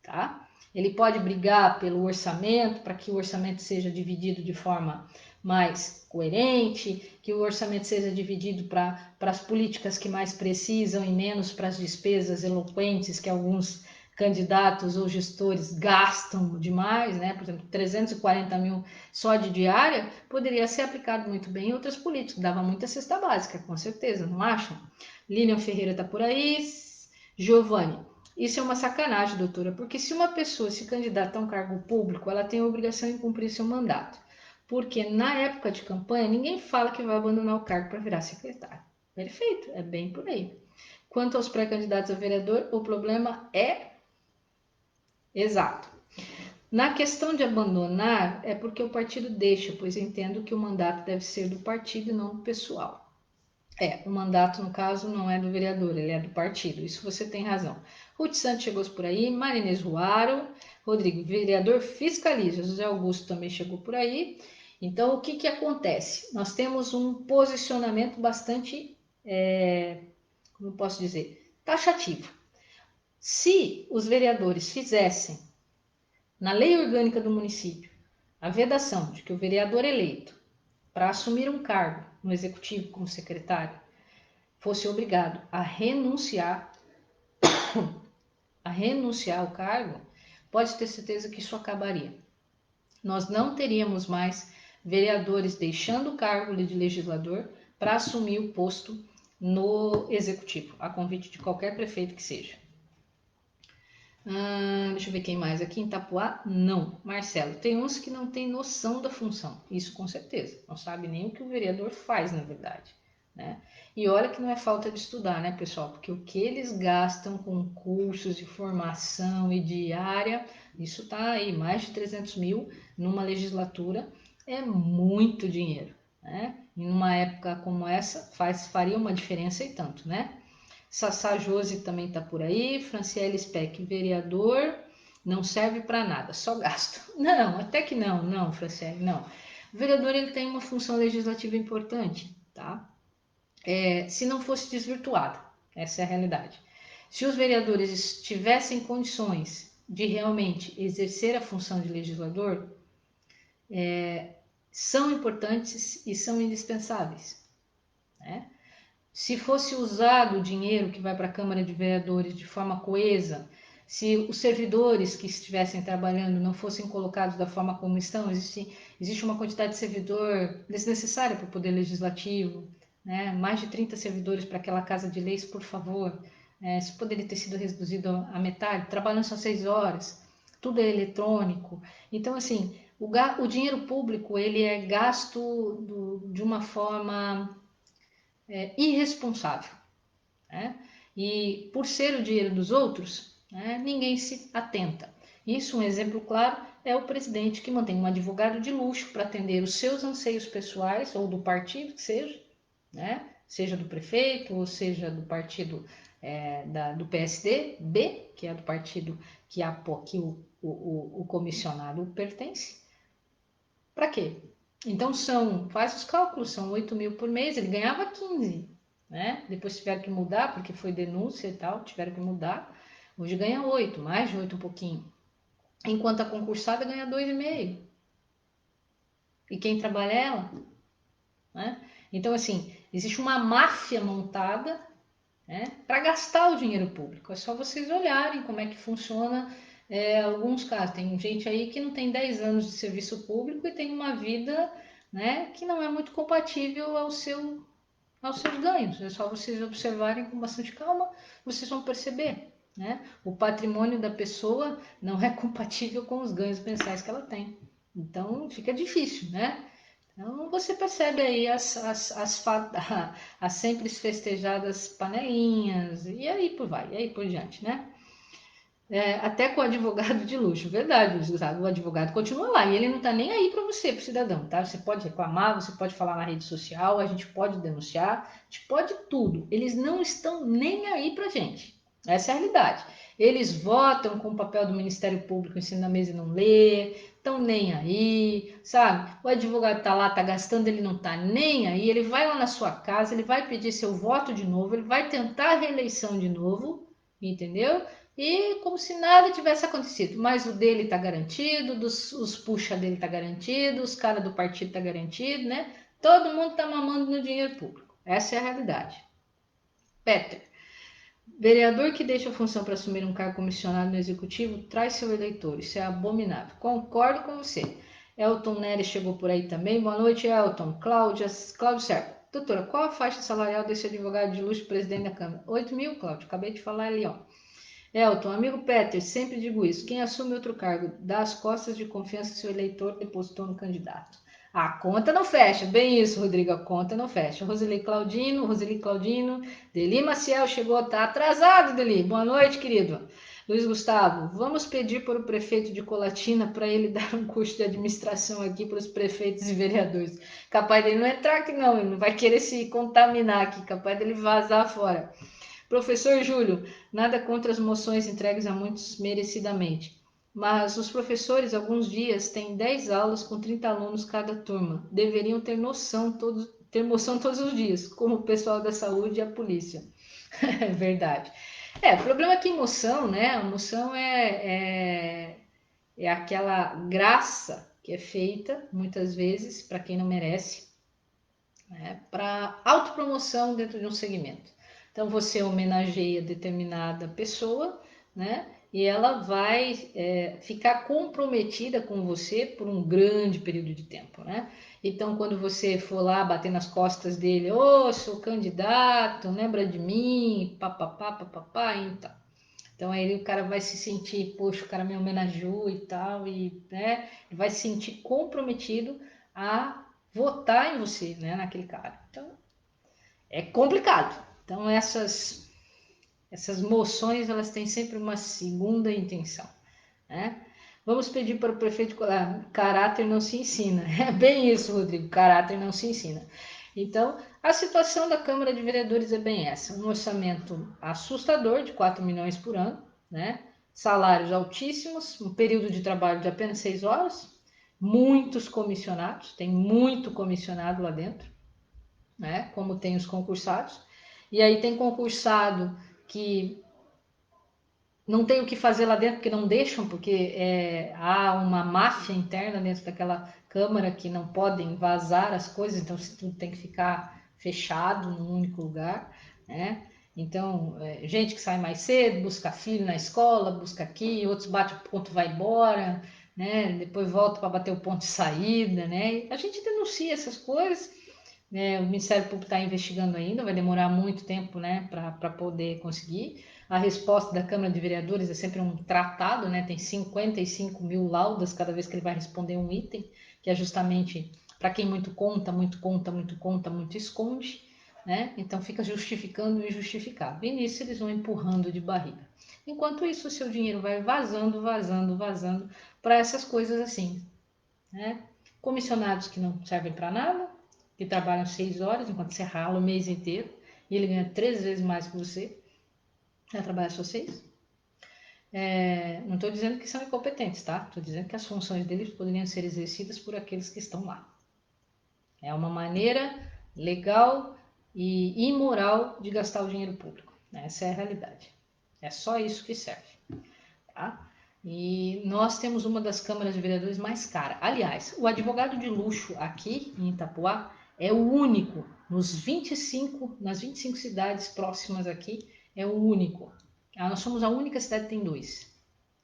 tá? Ele pode brigar pelo orçamento, para que o orçamento seja dividido de forma mais coerente, que o orçamento seja dividido para as políticas que mais precisam e menos para as despesas eloquentes que alguns candidatos ou gestores gastam demais, né? Por exemplo, 340 mil só de diária, poderia ser aplicado muito bem em outras políticas, dava muita cesta básica, com certeza, não acham? Lilian Ferreira está por aí, Giovanni. Isso é uma sacanagem, doutora, porque se uma pessoa se candidata a um cargo público, ela tem a obrigação de cumprir seu mandato. Porque na época de campanha, ninguém fala que vai abandonar o cargo para virar secretário. Perfeito, é bem por aí. Quanto aos pré-candidatos a vereador, o problema é exato. Na questão de abandonar, é porque o partido deixa, pois entendo que o mandato deve ser do partido e não do pessoal. O mandato, no caso, não é do vereador, ele é do partido. Isso você tem razão. Ruth Santos chegou por aí, Marinês Ruaro, Rodrigo, vereador fiscaliza, José Augusto também chegou por aí. Então, o que acontece? Nós temos um posicionamento bastante, como posso dizer, taxativo. Se os vereadores fizessem, na lei orgânica do município, a vedação de que o vereador eleito, para assumir um cargo no executivo como secretário, fosse obrigado a renunciar ao cargo, pode ter certeza que isso acabaria. Nós não teríamos mais vereadores deixando o cargo de legislador para assumir o posto no executivo, a convite de qualquer prefeito que seja. Deixa eu ver quem mais. Aqui em Itapuá, não. Marcelo, tem uns que não tem noção da função. Isso com certeza. Não sabe nem o que o vereador faz, na verdade. Né? E olha que não é falta de estudar, né, pessoal? Porque o que eles gastam com cursos de formação e diária, isso tá aí, mais de 300 mil numa legislatura, é muito dinheiro. Né? Em uma época como essa, faria uma diferença e tanto, né? Sassá Josi também está por aí. Franciele Speck, vereador, não serve para nada, só gasto. Não, até que não, Franciele, não. O vereador ele tem uma função legislativa importante, tá? Se não fosse desvirtuado, essa é a realidade. Se os vereadores tivessem condições de realmente exercer a função de legislador, são importantes e são indispensáveis, né? Se fosse usado o dinheiro que vai para a Câmara de Vereadores de forma coesa, se os servidores que estivessem trabalhando não fossem colocados da forma como estão, existe uma quantidade de servidor desnecessária para o Poder Legislativo, né? Mais de 30 servidores para aquela Casa de Leis, por favor. Isso poderia ter sido reduzido à metade, trabalhando só 6 horas, tudo é eletrônico. Então, assim, o dinheiro público ele é gasto de uma forma irresponsável, né? E por ser o dinheiro dos outros, né, ninguém se atenta. Isso, um exemplo claro, é o presidente que mantém um advogado de luxo para atender os seus anseios pessoais, ou do partido que seja, né? Seja do prefeito, ou seja do partido do PSD-B, que é do partido que o comissionado pertence. Para quê? Então faz os cálculos, são 8 mil por mês, ele ganhava 15, né? Depois tiveram que mudar, porque foi denúncia e tal, tiveram que mudar. Hoje ganha 8, mais de 8 um pouquinho. Enquanto a concursada ganha 2,5. E quem trabalha é ela, né? Então, assim, existe uma máfia montada, né, para gastar o dinheiro público. É só vocês olharem como é que funciona alguns casos. Tem gente aí que não tem 10 anos de serviço público e tem uma vida, né, que não é muito compatível aos seus ganhos. É só vocês observarem com bastante calma, vocês vão perceber. Né? O patrimônio da pessoa não é compatível com os ganhos mensais que ela tem. Então fica difícil, né? Então você percebe aí as sempre festejadas panelinhas, e aí por diante, né? Até com o advogado de luxo, verdade, o advogado continua lá e ele não está nem aí para você, para o cidadão, tá? Você pode reclamar, você pode falar na rede social, a gente pode denunciar, a gente pode tudo. Eles não estão nem aí para a gente. Essa é a realidade. Eles votam com o papel do Ministério Público em cima da mesa e não lê, estão nem aí, sabe? O advogado está lá, está gastando, ele não está nem aí, ele vai lá na sua casa, ele vai pedir seu voto de novo, ele vai tentar a reeleição de novo, entendeu? E como se nada tivesse acontecido, mas o dele está garantido, os puxa dele está garantido, os caras do partido está garantido, né? Todo mundo está mamando no dinheiro público. Essa é a realidade. Peter, vereador que deixa a função para assumir um cargo comissionado no executivo traz seu eleitor. Isso é abominável. Concordo com você. Elton Nery chegou por aí também. Boa noite, Elton. Cláudio Serra. Doutora, qual a faixa salarial desse advogado de luxo presidente da Câmara? 8 mil, Cláudio. Acabei de falar ali, ó. Elton, amigo Peter, sempre digo isso. Quem assume outro cargo dá as costas de confiança que seu eleitor depositou no candidato. A conta não fecha. Bem isso, Rodrigo, a conta não fecha. Roseli Claudino, Deli Maciel chegou, tá atrasado, Deli. Boa noite, querido. Luiz Gustavo, vamos pedir para o prefeito de Colatina para ele dar um curso de administração aqui para os prefeitos e vereadores. Capaz dele não entrar aqui não, ele não vai querer se contaminar aqui, capaz dele vazar fora. Professor Júlio, nada contra as moções entregues a muitos merecidamente. Mas os professores, alguns dias, têm 10 aulas com 30 alunos cada turma. Deveriam ter ter moção todos os dias, como o pessoal da saúde e a polícia. É verdade. O problema é que emoção, né? A emoção é aquela graça que é feita, muitas vezes, para quem não merece, né? Para autopromoção dentro de um segmento. Então, você homenageia determinada pessoa, né? E ela vai ficar comprometida com você por um grande período de tempo, né? Então, quando você for lá bater nas costas dele, ô, sou candidato, lembra de mim, papapá, papapá, então. Então, aí o cara vai se sentir, poxa, o cara me homenageou e tal, e né, vai se sentir comprometido a votar em você, né, naquele cara. Então, é complicado. Então, essas moções, elas têm sempre uma segunda intenção, né? Vamos pedir para o prefeito, caráter não se ensina. É bem isso, Rodrigo, caráter não se ensina. Então, a situação da Câmara de Vereadores é bem essa, um orçamento assustador de 4 milhões por ano, né? Salários altíssimos, um período de trabalho de apenas 6 horas, muitos comissionados, tem muito comissionado lá dentro, né? Como tem os concursados, e aí tem concursado que não tem o que fazer lá dentro porque não deixam, porque há uma máfia interna dentro daquela Câmara que não podem vazar as coisas, então tudo tem que ficar fechado num único lugar, né? Então, gente que sai mais cedo, busca filho na escola, busca aqui, outros bate o ponto, vai embora, né? Depois volta para bater o ponto de saída, né? E a gente denuncia essas coisas, né? O Ministério Público está investigando ainda, vai demorar muito tempo, né, para poder conseguir. A resposta da Câmara de Vereadores é sempre um tratado, né? Tem 55 mil laudas cada vez que ele vai responder um item, que é justamente para quem muito conta, muito conta, muito conta, muito esconde, né? Então fica justificando o injustificável. E nisso eles vão empurrando de barriga. Enquanto isso, o seu dinheiro vai vazando, vazando, vazando para essas coisas assim, né? Comissionados que não servem para nada, que trabalham 6 horas enquanto você rala o mês inteiro e ele ganha 3 vezes mais que você. Vai trabalhar só 6. Não estou dizendo que são incompetentes, tá? Estou dizendo que as funções deles poderiam ser exercidas por aqueles que estão lá. É uma maneira legal e imoral de gastar o dinheiro público. Essa é a realidade. É só isso que serve, tá? E nós temos uma das câmaras de vereadores mais caras. Aliás, o advogado de luxo aqui em Itapuá é o único nas 25 cidades próximas aqui, é o único. Nós somos a única cidade que tem 2,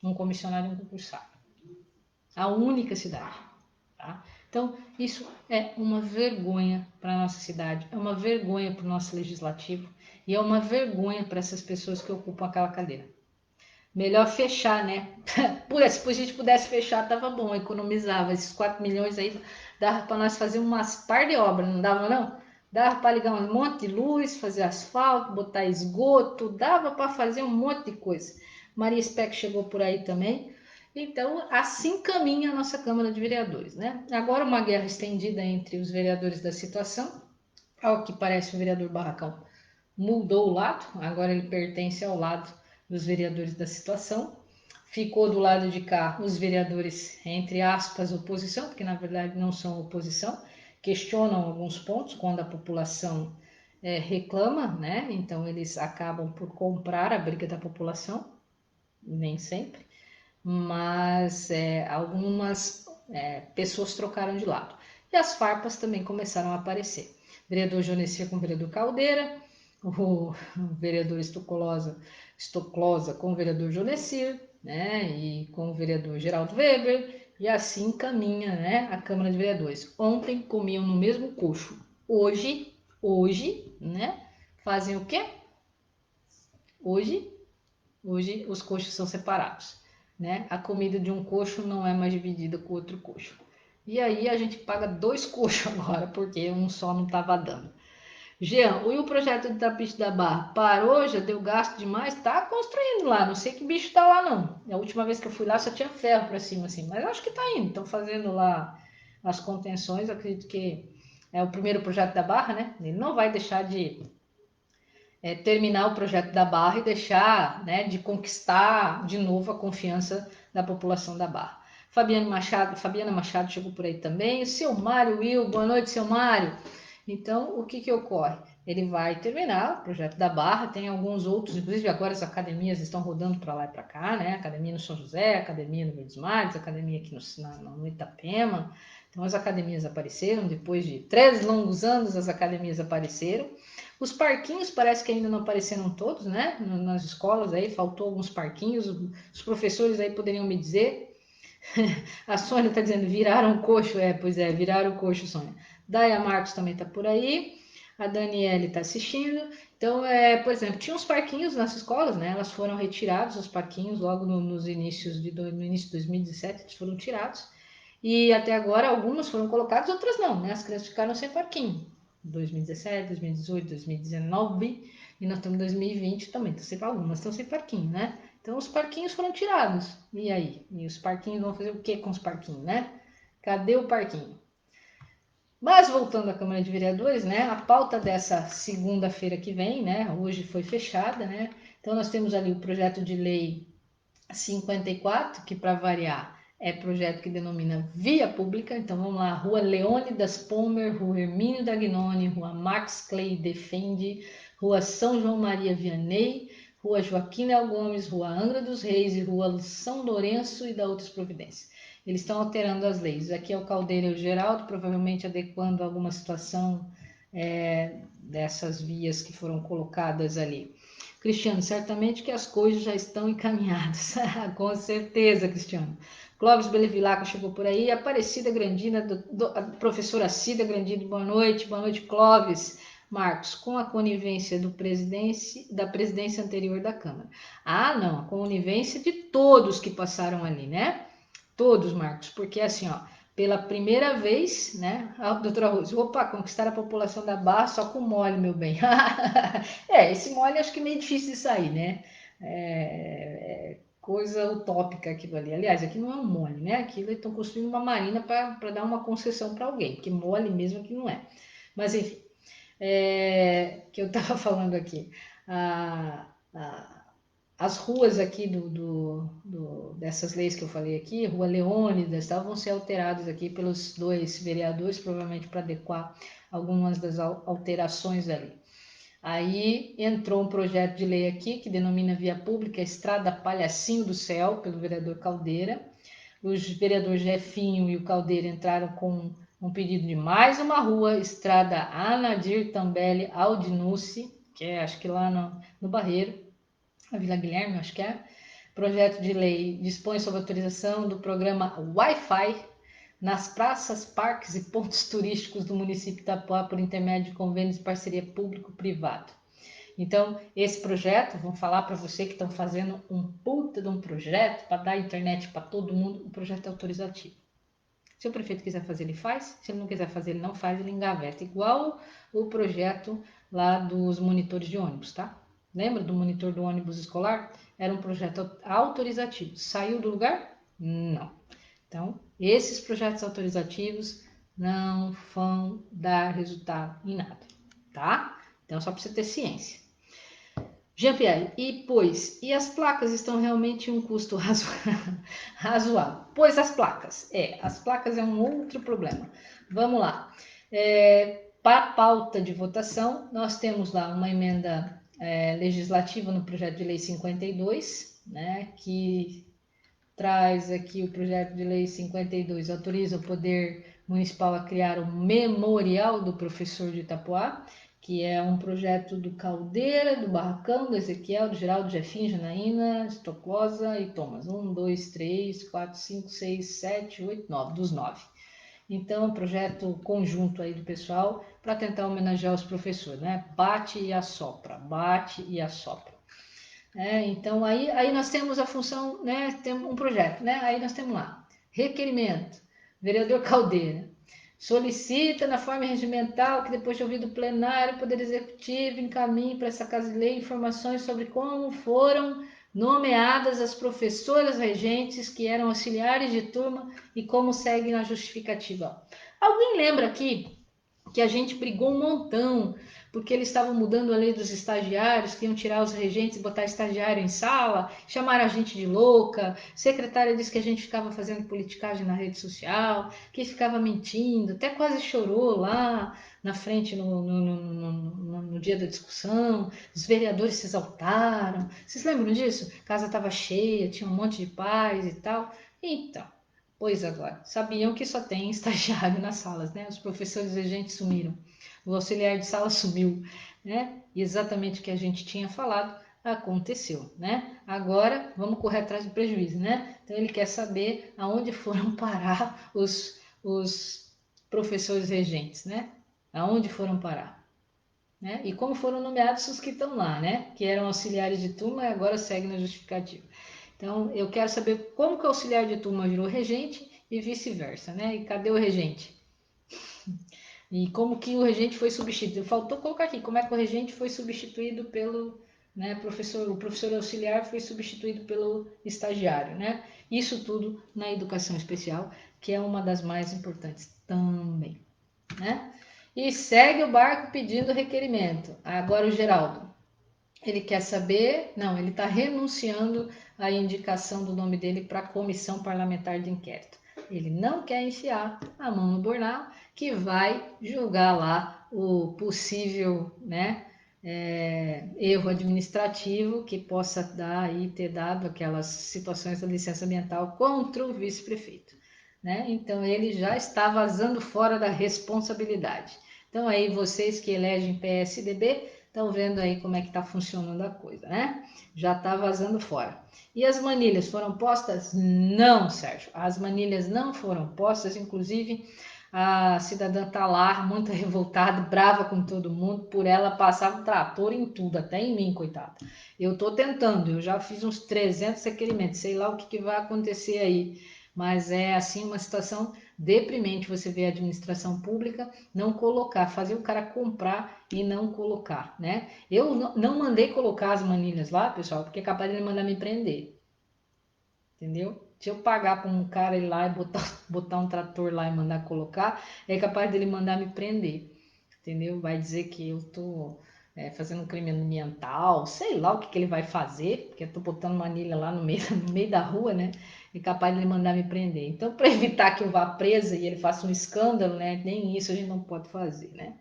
um comissionado e um concursado. A única cidade, tá? Então, isso é uma vergonha para a nossa cidade, é uma vergonha para o nosso legislativo e é uma vergonha para essas pessoas que ocupam aquela cadeira. Melhor fechar, né? Se a gente pudesse fechar, tava bom, economizava. Esses 4 milhões aí dava para nós fazer umas par de obras, não dava não? Dava para ligar um monte de luz, fazer asfalto, botar esgoto, dava para fazer um monte de coisa. Maria Speck chegou por aí também. Então, assim caminha a nossa Câmara de Vereadores, né? Agora uma guerra estendida entre os vereadores da situação. Ao que parece, o vereador Barracão mudou o lado, agora ele pertence ao lado dos vereadores da situação. Ficou do lado de cá os vereadores, entre aspas, oposição, porque na verdade não são oposição, questionam alguns pontos quando a população reclama, né? Então eles acabam por comprar a briga da população, nem sempre, mas algumas pessoas trocaram de lado. E as farpas também começaram a aparecer. Vereador Jonesir com o vereador Caldeira, o vereador Estoclosa com o vereador Jonesir, né, e com o vereador Geraldo Weber, e assim caminha, né, a Câmara de Vereadores. Ontem comiam no mesmo coxo, hoje, né, fazem o quê? Hoje os coxos são separados, né? A comida de um coxo não é mais dividida com outro coxo. E aí a gente paga 2 coxos agora, porque um só não estava dando. Jean, e o projeto de Tapete da Barra? Parou, já deu gasto demais? Tá construindo lá, não sei que bicho tá lá não. A última vez que eu fui lá só tinha ferro para cima assim, mas acho que tá indo. Estão fazendo lá as contenções, acredito que é o primeiro projeto da Barra, né? Ele não vai deixar de terminar o projeto da Barra e deixar, né, de conquistar de novo a confiança da população da Barra. Fabiana Machado chegou por aí também. O seu Mário Will, boa noite, seu Mário. Então, o que ocorre? Ele vai terminar o projeto da Barra, tem alguns outros, inclusive agora as academias estão rodando para lá e para cá, né? Academia no São José, academia no Verdes Mares, academia aqui no Itapema. Então, as academias apareceram, depois de 3 longos anos, as academias apareceram. Os parquinhos parece que ainda não apareceram todos, né? Nas escolas aí, faltou alguns parquinhos. Os professores aí poderiam me dizer. A Sônia está dizendo, viraram o coxo. Pois é, viraram o coxo, Sônia. Daya Marcos também está por aí. A Daniele está assistindo. Então, por exemplo, tinha uns parquinhos nas escolas, né? Elas foram retirados, os parquinhos, logo no início de 2017, eles foram tirados. E até agora, algumas foram colocadas, outras não, né? As crianças ficaram sem parquinho. 2017, 2018, 2019 e nós estamos em 2020 também. Algumas estão sem parquinho, né? Então os parquinhos foram tirados. E aí? E os parquinhos vão fazer o que com os parquinhos, né? Cadê o parquinho? Mas voltando à Câmara de Vereadores, né? A pauta dessa segunda-feira que vem, né? Hoje foi fechada, né? Então nós temos ali o projeto de lei 54, que para variar é projeto que denomina via pública. Então vamos lá, Rua Leônidas Palmer, Rua Hermínio Dagnoni, Rua Max Clay Defende, Rua São João Maria Vianney, Rua Joaquim Nel Gomes, Rua Angra dos Reis e Rua São Lourenço e da outras providências. Eles estão alterando as leis. Aqui é o Caldeira e o Geraldo, provavelmente adequando alguma situação dessas vias que foram colocadas ali. Cristiano, certamente que as coisas já estão encaminhadas. Com certeza, Cristiano. Clóvis Belevilaco chegou por aí. Aparecida Grandina, a professora Cida Grandino, boa noite, Clóvis. Marcos, com a conivência da presidência anterior da Câmara. Ah, não, a conivência de todos que passaram ali, né? Todos, Marcos, porque assim, ó, pela primeira vez, né, a doutora Rose, opa, conquistar a população da Barra só com mole, meu bem. Esse mole acho que é meio difícil de sair, né? Coisa utópica aquilo ali. Aliás, aqui não é um mole, né? Aquilo eles estão construindo uma marina para dar uma concessão para alguém, porque mole mesmo aqui não é. Mas enfim, que eu estava falando aqui. As ruas aqui dessas leis que eu falei aqui, Rua Leônidas, vão ser alteradas aqui pelos 2 vereadores, provavelmente para adequar algumas das alterações ali. Aí entrou um projeto de lei aqui que denomina via pública Estrada Palhacinho do Céu, pelo vereador Caldeira. Os vereadores Jefinho e o Caldeira entraram com um pedido de mais uma rua, Estrada Anadir Tambelli Aldinucci, que é acho que lá no Barreiro, a Vila Guilherme, acho que é. Projeto de lei dispõe sobre autorização do programa Wi-Fi nas praças, parques e pontos turísticos do município de Itapuá por intermédio de convênios de parceria público-privado. Então, esse projeto, vou falar para você que estão fazendo um puta de um projeto para dar internet para todo mundo, o projeto é autorizativo. Se o prefeito quiser fazer, ele faz. Se ele não quiser fazer, ele não faz, ele engaveta. Igual o projeto lá dos monitores de ônibus, tá? Lembra do monitor do ônibus escolar? Era um projeto autorizativo. Saiu do lugar? Não. Então, esses projetos autorizativos não vão dar resultado em nada, tá? Então, só para você ter ciência. Jean-Pierre, e as placas estão realmente em um custo razoável? Pois as placas é um outro problema. Vamos lá. Para a pauta de votação, nós temos lá uma emenda legislativa no projeto de lei 52, né, que traz aqui o projeto de lei 52, autoriza o Poder Municipal a criar o Memorial do Professor de Itapuá, que é um projeto do Caldeira, do Barracão, do Ezequiel, do Geraldo, Jefinho, Janaína, Estoclosa e Thomas. 1, 2, 3, 4, 5, 6, 7, 8, 9, dos 9. Então, um projeto conjunto aí do pessoal para tentar homenagear os professores, né? Bate e assopra, bate e assopra. Então, aí nós temos a função, né? Temos um projeto, né? Aí nós temos lá, requerimento Vereador Caldeira. Solicita na forma regimental que depois de ouvido o plenário, o Poder Executivo encaminhe para essa Casa de Lei informações sobre como foram nomeadas as professoras regentes que eram auxiliares de turma e como segue na justificativa. Alguém lembra aqui que a gente brigou um montão, porque eles estavam mudando a lei dos estagiários, que iam tirar os regentes e botar estagiário em sala, chamaram a gente de louca, secretária disse que a gente ficava fazendo politicagem na rede social, que ficava mentindo, até quase chorou lá na frente no dia da discussão, os vereadores se exaltaram. Vocês lembram disso? A casa estava cheia, tinha um monte de pais e tal. Então, pois agora, sabiam que só tem estagiário nas salas, né? Os professores e a gente sumiram. O auxiliar de sala sumiu, né? E exatamente o que a gente tinha falado aconteceu, né? Agora vamos correr atrás do prejuízo, né? Então ele quer saber aonde foram parar os professores regentes, né? Aonde foram parar, né? E como foram nomeados os que estão lá, né? Que eram auxiliares de turma e agora seguem na justificativa. Então, eu quero saber como que o auxiliar de turma virou regente e vice-versa, né? E cadê o regente? E como que o regente foi substituído? Faltou colocar aqui como é que o regente foi substituído pelo, né, professor, o professor auxiliar foi substituído pelo estagiário, né? Isso tudo na educação especial, que é uma das mais importantes também, né? E segue o barco pedindo requerimento. Agora o Geraldo. Ele quer saber, não, ele está renunciando à indicação do nome dele para a comissão parlamentar de inquérito. Ele não quer enfiar a mão no Bornal, que vai julgar lá o possível, né, erro administrativo que possa dar aí, ter dado aquelas situações da licença ambiental contra o vice-prefeito, né? Então ele já está vazando fora da responsabilidade. Então aí vocês que elegem PSDB estão vendo aí como é que está funcionando a coisa, né? Já está vazando fora. E as manilhas foram postas? Não, Sérgio. As manilhas não foram postas, inclusive a cidadã está lá, muito revoltada, brava com todo mundo, por ela passar o trator em tudo, até em mim, coitada. Eu estou tentando, eu já fiz uns 300 requerimentos, sei lá o que vai acontecer aí, mas é assim uma situação deprimente você ver a administração pública não colocar, fazer o cara comprar e não colocar, né? Eu não mandei colocar as manilhas lá, pessoal, porque é capaz de ele mandar me prender, entendeu? Se eu pagar para um cara ir lá e botar um trator lá e mandar colocar, é capaz dele mandar me prender, entendeu? Vai dizer que eu tô fazendo um crime ambiental, sei lá o que ele vai fazer, porque eu tô botando manilha lá no meio da rua, né? É capaz de ele mandar me prender. Então, para evitar que eu vá presa e ele faça um escândalo, né? Nem isso a gente não pode fazer, né?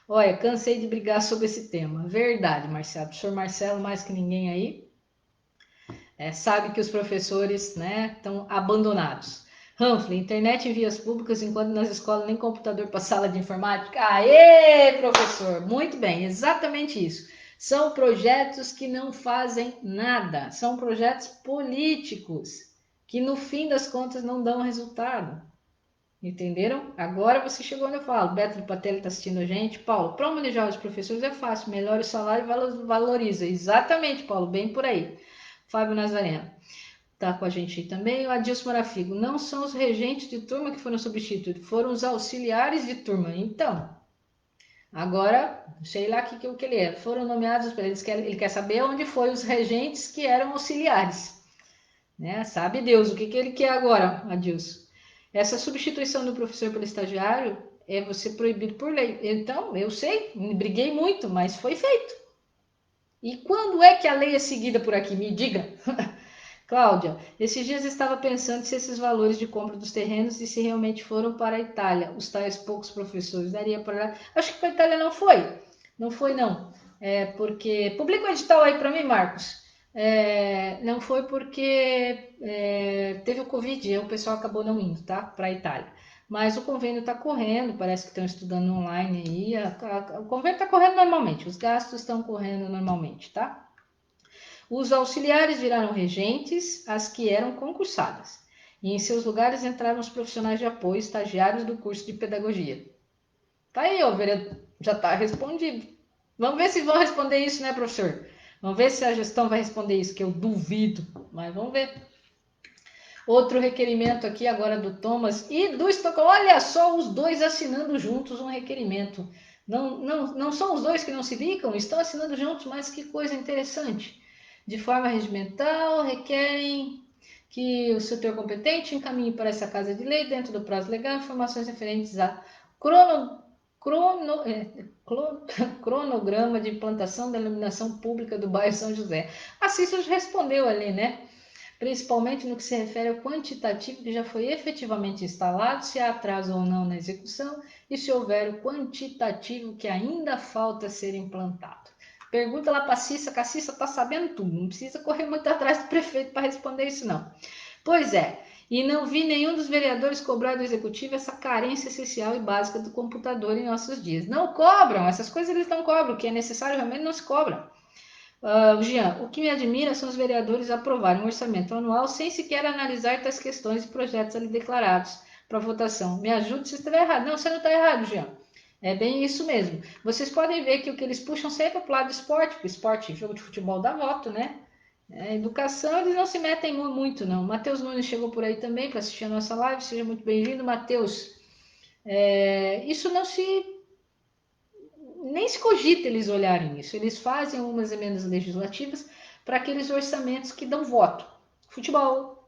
Olha, cansei de brigar sobre esse tema. Verdade, Marcelo. O professor Marcelo, mais que ninguém aí, sabe que os professores, né, estão abandonados. Humphrey, internet em vias públicas, enquanto nas escolas nem computador para sala de informática. Aê, professor! Muito bem, exatamente isso. São projetos que não fazem nada, são projetos políticos, que no fim das contas não dão resultado. Entenderam? Agora você chegou onde eu falo. Beto Patelli está assistindo a gente. Paulo, para manejar os professores é fácil, melhora o salário e valoriza. Exatamente, Paulo, bem por aí. Fábio Nazareno está com a gente aí também. O Adilson Marafigo, não são os regentes de turma que foram substituídos, foram os auxiliares de turma. Então, agora, sei lá o que ele é. Foram nomeados, ele quer saber onde foi os regentes que eram auxiliares. Né? Sabe Deus, o que ele quer agora, Adilson? Essa substituição do professor pelo estagiário é você proibido por lei. Então, eu sei, briguei muito, mas foi feito. E quando é que a lei é seguida por aqui? Me diga. Cláudia, esses dias estava pensando se esses valores de compra dos terrenos e se realmente foram para a Itália, os tais poucos professores, daria para... Acho que para a Itália não foi. Não foi, não. Porque... Publica o edital aí para mim, Marcos. Não foi porque teve o Covid e o pessoal acabou não indo, tá? Para a Itália. Mas o convênio está correndo, parece que estão estudando online aí. O convênio está correndo normalmente, os gastos estão correndo normalmente, tá? Os auxiliares viraram regentes, as que eram concursadas. E em seus lugares entraram os profissionais de apoio, estagiários do curso de pedagogia. Tá aí, ó, vereador, já está respondido. Vamos ver se vão responder isso, né, professor? Vamos ver se a gestão vai responder isso, que eu duvido, mas vamos ver. Outro requerimento aqui agora do Thomas e do Stockholm. Olha só os dois assinando juntos um requerimento. Não são os dois que não se bicam, estão assinando juntos, mas que coisa interessante. De forma regimental, requerem que o setor competente encaminhe para essa Casa de Lei, dentro do prazo legal, informações referentes a cronograma de implantação da iluminação pública do bairro São José. A Cícero respondeu ali, né? Principalmente no que se refere ao quantitativo que já foi efetivamente instalado, se há atraso ou não na execução e se houver o quantitativo que ainda falta ser implantado. Pergunta lá para a Cissa, que a Cissa está sabendo tudo, não precisa correr muito atrás do prefeito para responder isso não. Pois é, e não vi nenhum dos vereadores cobrar do executivo essa carência essencial e básica do computador em nossos dias. Não cobram, essas coisas eles não cobram, o que é necessário realmente não se cobra. Jean, o que me admira são os vereadores aprovarem um orçamento anual sem sequer analisar tais questões e projetos ali declarados para votação. Me ajude se estiver errado. Não, você não está errado, Jean. É bem isso mesmo. Vocês podem ver que o que eles puxam sempre é para o lado do esporte, porque esporte, jogo de futebol dá voto, né? Educação, eles não se metem muito, não. Matheus Nunes chegou por aí também para assistir a nossa live. Seja muito bem-vindo, Matheus. Isso não se nem se cogita eles olharem isso. Eles fazem algumas emendas legislativas para aqueles orçamentos que dão voto. Futebol,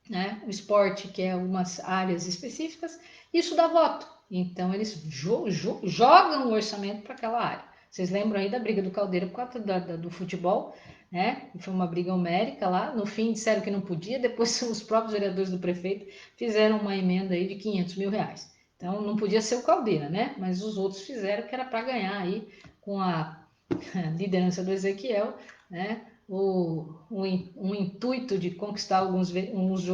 né? O esporte, que é algumas áreas específicas, isso dá voto. Então, eles jogam o orçamento para aquela área. Vocês lembram aí da briga do Caldeira por causa do futebol, né? Foi uma briga homérica lá. No fim, disseram que não podia. Depois, os próprios vereadores do prefeito fizeram uma emenda aí de 500 mil reais. Então, não podia ser o Caldeira, né? Mas os outros fizeram que era para ganhar aí com a liderança do Ezequiel, né? Um intuito de conquistar alguns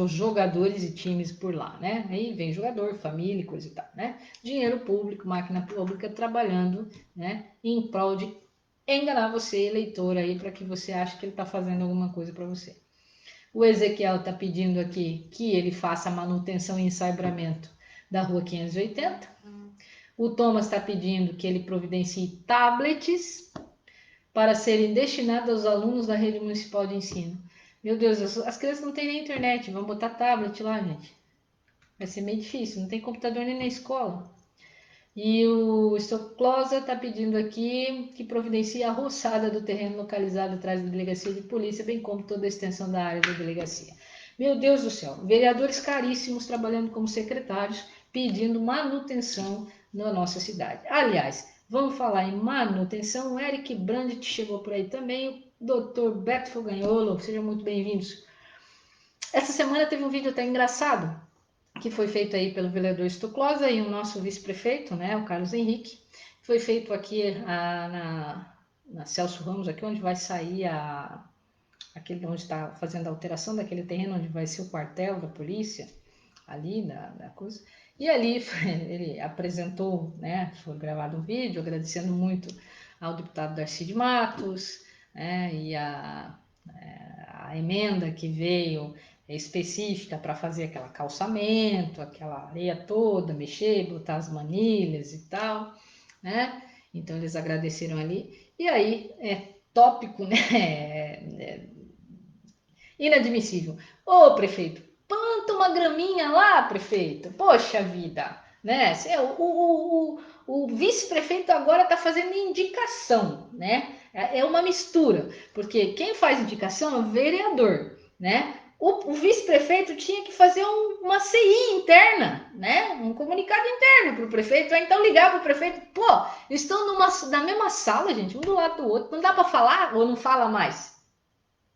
jogadores e times por lá, né? Aí vem jogador, família e coisa e tal, né? Dinheiro público, máquina pública trabalhando, né? Em prol de enganar você, eleitor, aí, para que você ache que ele está fazendo alguma coisa para você. O Ezequiel está pedindo aqui que ele faça a manutenção e ensabramento da rua 580. O Thomas está pedindo que ele providencie tablets para serem destinados aos alunos da rede municipal de ensino. Meu Deus, as crianças não têm nem internet, vamos botar tablet lá, gente. Vai ser meio difícil, não tem computador nem na escola. E o Stoclosa está pedindo aqui que providencie a roçada do terreno localizado atrás da delegacia de polícia, bem como toda a extensão da área da delegacia. Meu Deus do céu, vereadores caríssimos trabalhando como secretários, pedindo manutenção na nossa cidade. Aliás, vamos falar em manutenção, o Eric Brandt chegou por aí também, o Dr. Beto Fogagnolo, sejam muito bem-vindos. Essa semana teve um vídeo até engraçado, que foi feito aí pelo vereador Stuclosa e o nosso vice-prefeito, né, o Carlos Henrique. Foi feito aqui na Celso Ramos, aqui onde vai sair aquele onde está fazendo a alteração daquele terreno onde vai ser o quartel da polícia, ali da coisa. E ali ele apresentou, né, foi gravado um vídeo agradecendo muito ao deputado Darcy de Matos, né, e a emenda que veio específica para fazer aquele calçamento, aquela areia toda, mexer, botar as manilhas e tal, né? Então eles agradeceram ali. E aí é tópico, né? Inadmissível. Ô, prefeito, planta uma graminha lá, prefeito. Poxa vida, né? O vice-prefeito agora está fazendo indicação, né? É uma mistura, porque quem faz indicação é o vereador, né? O vice-prefeito tinha que fazer uma CI interna, né? Um comunicado interno para o prefeito, ou então ligar para o prefeito, pô, estão na mesma sala, gente, um do lado do outro, não dá para falar ou não fala mais?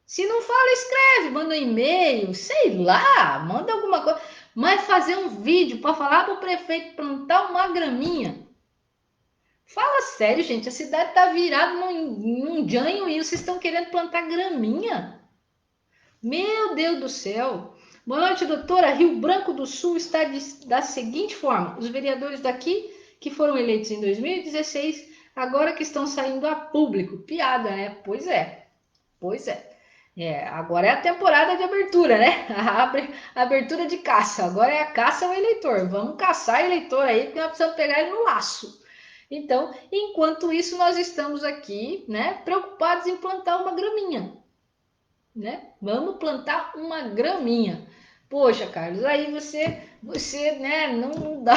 Se não fala, escreve, manda um e-mail, sei lá, manda alguma coisa. Mas fazer um vídeo para falar para o prefeito plantar uma graminha. Fala sério, gente, a cidade tá virada num janho e vocês estão querendo plantar graminha? Meu Deus do céu. Boa noite, doutora. Rio Branco do Sul está da seguinte forma. Os vereadores daqui, que foram eleitos em 2016, agora que estão saindo a público. Piada, né? Pois é. Pois é. Agora é a temporada de abertura, né? A abertura de caça. Agora é a caça ao eleitor. Vamos caçar eleitor aí, porque nós precisamos pegar ele no laço. Então, enquanto isso, nós estamos aqui, né, preocupados em plantar uma graminha, né? Vamos plantar uma graminha. Poxa, Carlos, aí você, né, não dá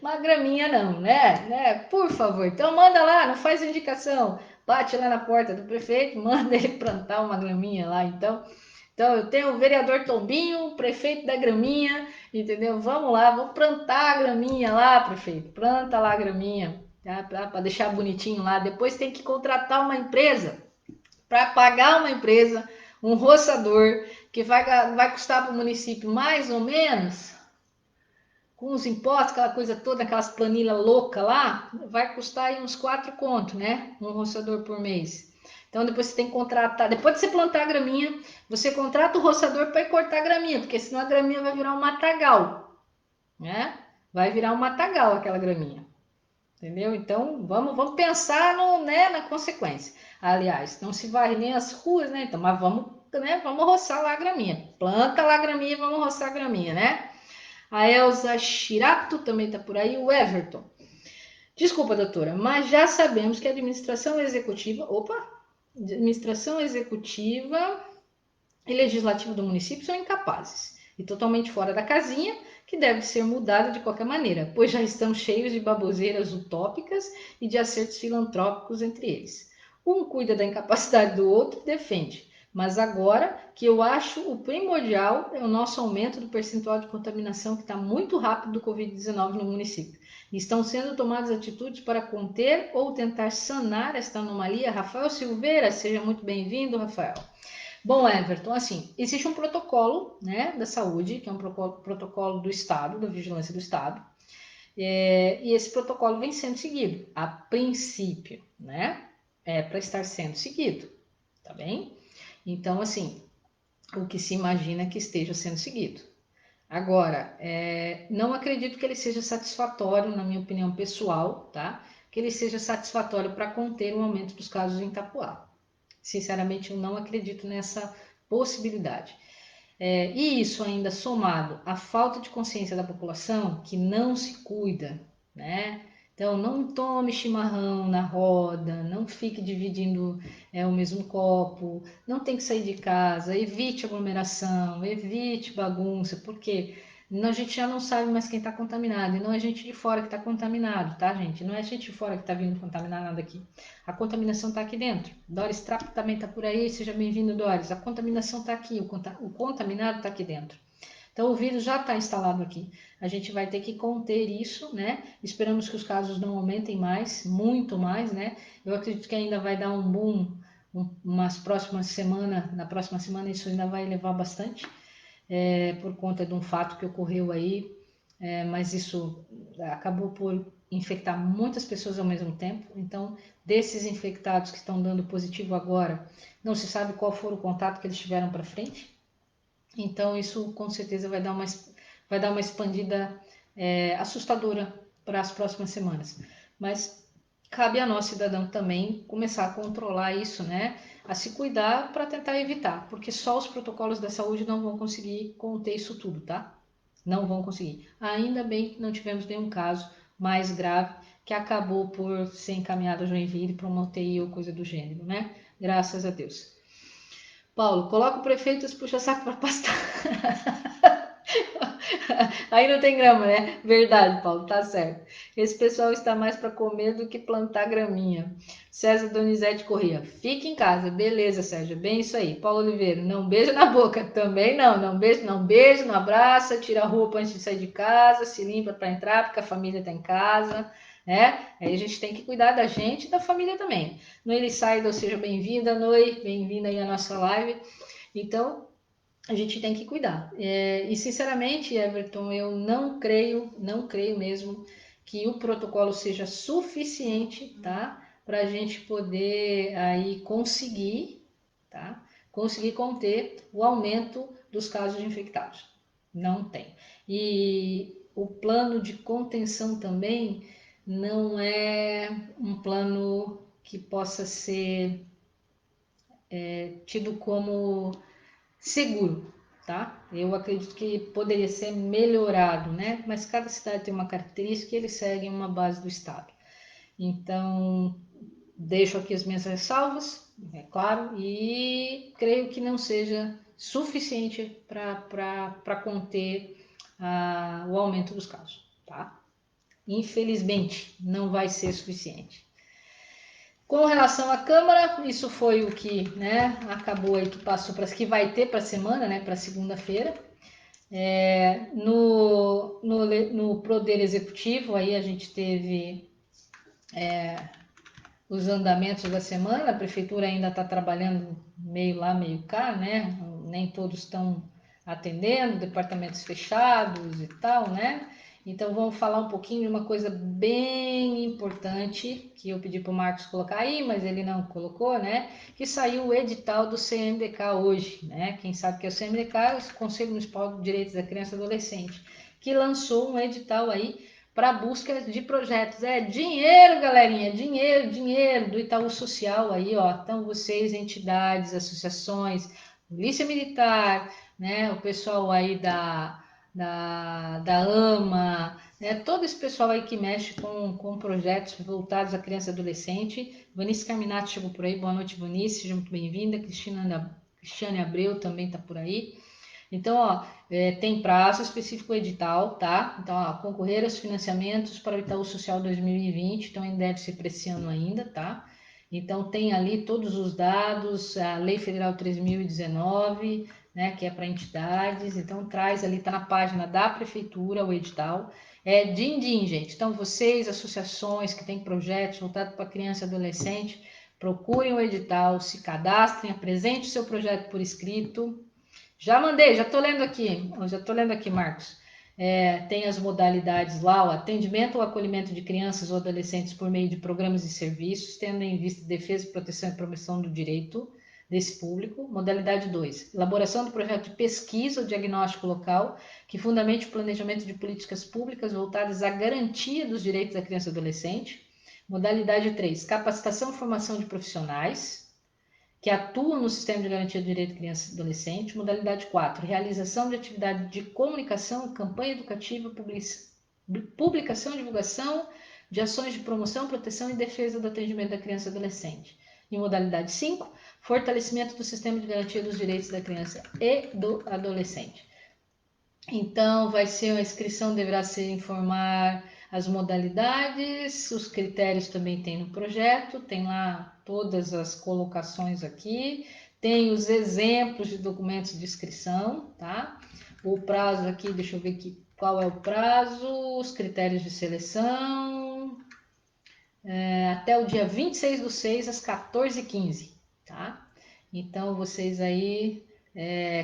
uma graminha não, né? Por favor, então manda lá, não faz indicação, bate lá na porta do prefeito, manda ele plantar uma graminha lá, então. Então, eu tenho o vereador Tombinho, o prefeito da graminha, entendeu? Vamos lá, vamos plantar a graminha lá, prefeito. Planta lá a graminha, tá? Para deixar bonitinho lá. Depois tem que contratar uma empresa para pagar uma empresa, um roçador, que vai custar para o município mais ou menos, com os impostos, aquela coisa toda, aquelas planilhas loucas lá, vai custar aí uns 4 contos, né? Um roçador por mês. Então depois você tem que contratar, depois de você plantar a graminha, você contrata o roçador para ir cortar a graminha, porque senão a graminha vai virar um matagal, né? Vai virar um matagal aquela graminha. Entendeu? Então vamos pensar no, né, na consequência. Aliás, não se varre nem as ruas, né? Então, mas vamos roçar lá a graminha. Planta lá a graminha e vamos roçar a graminha, né? A Elza Chirato também está por aí. O Everton. Desculpa, doutora, mas já sabemos que a administração executiva e legislativa do município são incapazes e totalmente fora da casinha, que deve ser mudada de qualquer maneira, pois já estão cheios de baboseiras utópicas e de acertos filantrópicos entre eles. Um cuida da incapacidade do outro e defende. Mas agora, que eu acho o primordial é o nosso aumento do percentual de contaminação que está muito rápido do Covid-19 no município. Estão sendo tomadas atitudes para conter ou tentar sanar esta anomalia. Rafael Silveira, seja muito bem-vindo, Rafael. Bom, Everton, assim, existe um protocolo, né, da saúde, que é um protocolo do Estado, da Vigilância do Estado, e esse protocolo vem sendo seguido, a princípio, né, é para estar sendo seguido, tá bem? Então, assim, o que se imagina que esteja sendo seguido. Agora, não acredito que ele seja satisfatório, na minha opinião pessoal, tá? Que ele seja satisfatório para conter o aumento dos casos em Itapuá. Sinceramente, eu não acredito nessa possibilidade. E isso ainda somado à falta de consciência da população que não se cuida, né? Então, não tome chimarrão na roda, não fique dividindo o mesmo copo, não tem que sair de casa, evite aglomeração, evite bagunça, porque a gente já não sabe mais quem está contaminado, e não é gente de fora que está contaminado, tá, gente? Não é gente de fora que está vindo contaminar nada aqui. A contaminação está aqui dentro. Doris Trapp também está por aí, seja bem-vindo, Doris. A contaminação está aqui, o contaminado está aqui dentro. Então, o vírus já está instalado aqui. A gente vai ter que conter isso, né? Esperamos que os casos não aumentem mais, muito mais, né? Eu acredito que ainda vai dar um boom na próxima semana isso ainda vai elevar bastante, por conta de um fato que ocorreu aí, mas isso acabou por infectar muitas pessoas ao mesmo tempo. Então, desses infectados que estão dando positivo agora, não se sabe qual for o contato que eles tiveram para frente. Então, isso com certeza vai dar uma expandida assustadora para as próximas semanas. Mas cabe a nós, cidadão, também começar a controlar isso, né? A se cuidar para tentar evitar, porque só os protocolos da saúde não vão conseguir conter isso tudo, tá? Não vão conseguir. Ainda bem que não tivemos nenhum caso mais grave que acabou por ser encaminhado a Joinville para uma UTI ou coisa do gênero, né? Graças a Deus. Paulo, coloca o prefeito e os puxa-saco para pastar. Aí não tem grama, né? Verdade, Paulo, tá certo. Esse pessoal está mais para comer do que plantar graminha. César Donizete Corrêa, fique em casa. Beleza, Sérgio, bem isso aí. Paulo Oliveira, não beijo na boca. Também não beijo, não abraça, tira a roupa antes de sair de casa, se limpa para entrar, porque a família está em casa, né? Aí a gente tem que cuidar da gente e da família também. Noeli Saida, seja bem-vinda, Noe, bem-vinda aí à nossa live. Então, a gente tem que cuidar. E sinceramente, Everton, eu não creio mesmo que o protocolo seja suficiente, tá? Para a gente poder aí conseguir, tá? Conseguir conter o aumento dos casos de infectados. Não tem. E o plano de contenção também não é um plano que possa ser tido como seguro, tá? Eu acredito que poderia ser melhorado, né? Mas cada cidade tem uma característica e eles seguem uma base do Estado. Então, deixo aqui as minhas ressalvas, é claro, e creio que não seja suficiente para conter o aumento dos casos, tá? Infelizmente, não vai ser suficiente. Com relação à Câmara, isso foi o que, né, acabou aí, que passou para que vai ter para a semana, né, para segunda-feira. No Poder Executivo, aí a gente teve os andamentos da semana. A Prefeitura ainda está trabalhando meio lá, meio cá, né? Nem todos estão atendendo, departamentos fechados e tal, né? Então vamos falar um pouquinho de uma coisa bem importante que eu pedi para o Marcos colocar aí, mas ele não colocou, né? Que saiu o edital do CMDK hoje, né? Quem sabe que é o CMDK, é o Conselho Municipal de Direitos da Criança e do Adolescente, que lançou um edital aí para busca de projetos. É dinheiro, galerinha, dinheiro, dinheiro do Itaú Social aí, ó. Então vocês, entidades, associações, Polícia Militar, né? O pessoal aí da AMA, né? Todo esse pessoal aí que mexe com projetos voltados à criança e adolescente. Vanice Carminato chegou por aí, boa noite, Vanice, seja muito bem-vinda. Cristiane Abreu também está por aí. Então, ó, tem prazo específico edital, tá? Então, ó, concorrer aos financiamentos para o Itaú Social 2020, então ainda deve ser para esse ano ainda, tá? Então, tem ali todos os dados, a Lei Federal 3.019, né, que é para entidades, então traz ali, tá na página da Prefeitura o edital. É din-din, gente. Então, vocês, associações que têm projetos voltados para criança e adolescente, procurem o edital, se cadastrem, apresente o seu projeto por escrito. Já mandei, já estou lendo aqui, Marcos. Tem as modalidades lá, o atendimento ou acolhimento de crianças ou adolescentes por meio de programas e serviços, tendo em vista defesa, proteção e promoção do direito desse público. Modalidade 2, elaboração do projeto de pesquisa ou diagnóstico local, que fundamente o planejamento de políticas públicas voltadas à garantia dos direitos da criança e adolescente. Modalidade 3, capacitação e formação de profissionais que atuam no sistema de garantia do direito de criança e adolescente. Modalidade 4, realização de atividade de comunicação, campanha educativa, publicação e divulgação de ações de promoção, proteção e defesa do atendimento da criança e adolescente. E modalidade 5, fortalecimento do sistema de garantia dos direitos da criança e do adolescente. Então, vai ser a inscrição, deverá ser informar as modalidades, os critérios também tem no projeto, tem lá todas as colocações aqui, tem os exemplos de documentos de inscrição, tá? O prazo aqui, deixa eu ver aqui qual é o prazo, os critérios de seleção, até o dia 26/6 às 14h15, tá? Então, vocês aí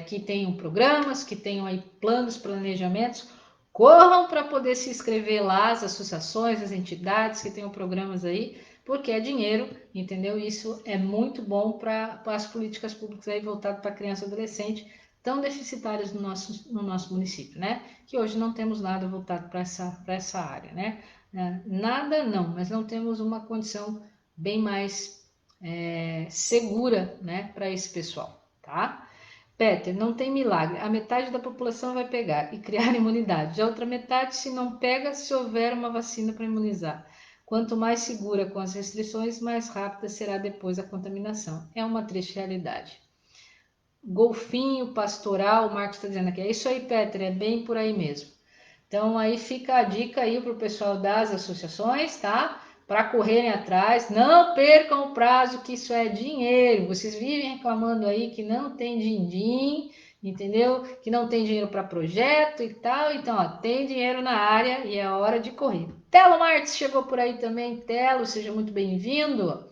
que tenham programas, que tenham aí planos, planejamentos, corram para poder se inscrever lá, as associações, as entidades que tenham programas aí, porque é dinheiro, entendeu? Isso é muito bom para as políticas públicas aí voltadas para criança e adolescente, tão deficitárias no nosso município, né? Que hoje não temos nada voltado para essa área, né? Nada não, mas não temos uma condição bem mais segura, né, para esse pessoal, tá? Peter, não tem milagre. A metade da população vai pegar e criar imunidade. Já a outra metade, se não pega, se houver uma vacina para imunizar. Quanto mais segura com as restrições, mais rápida será depois a contaminação. É uma triste realidade. Golfinho, pastoral, o Marcos está dizendo aqui. É isso aí, Peter, é bem por aí mesmo. Então, aí fica a dica aí para o pessoal das associações, tá? Para correrem atrás, não percam o prazo, que isso é dinheiro. Vocês vivem reclamando aí que não tem din-din, entendeu? Que não tem dinheiro para projeto e tal. Então, ó, tem dinheiro na área e é hora de correr. Telo Martins chegou por aí também. Telo, seja muito bem-vindo.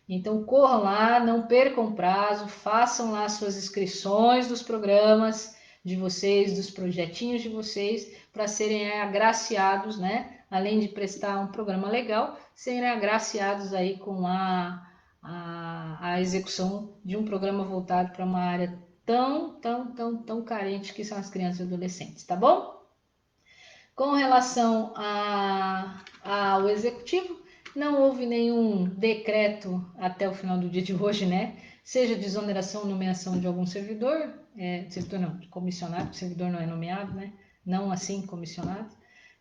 Então, corram lá, não percam o prazo, façam lá suas inscrições dos programas de vocês, dos projetinhos de vocês, para serem agraciados, né? Além de prestar um programa legal, serem agraciados aí com a execução de um programa voltado para uma área tão carente que são as crianças e adolescentes, tá bom? Com relação ao executivo, não houve nenhum decreto até o final do dia de hoje, né? Seja de exoneração ou nomeação de algum servidor, servidor não, comissionado, servidor não é nomeado, né? Não assim comissionado,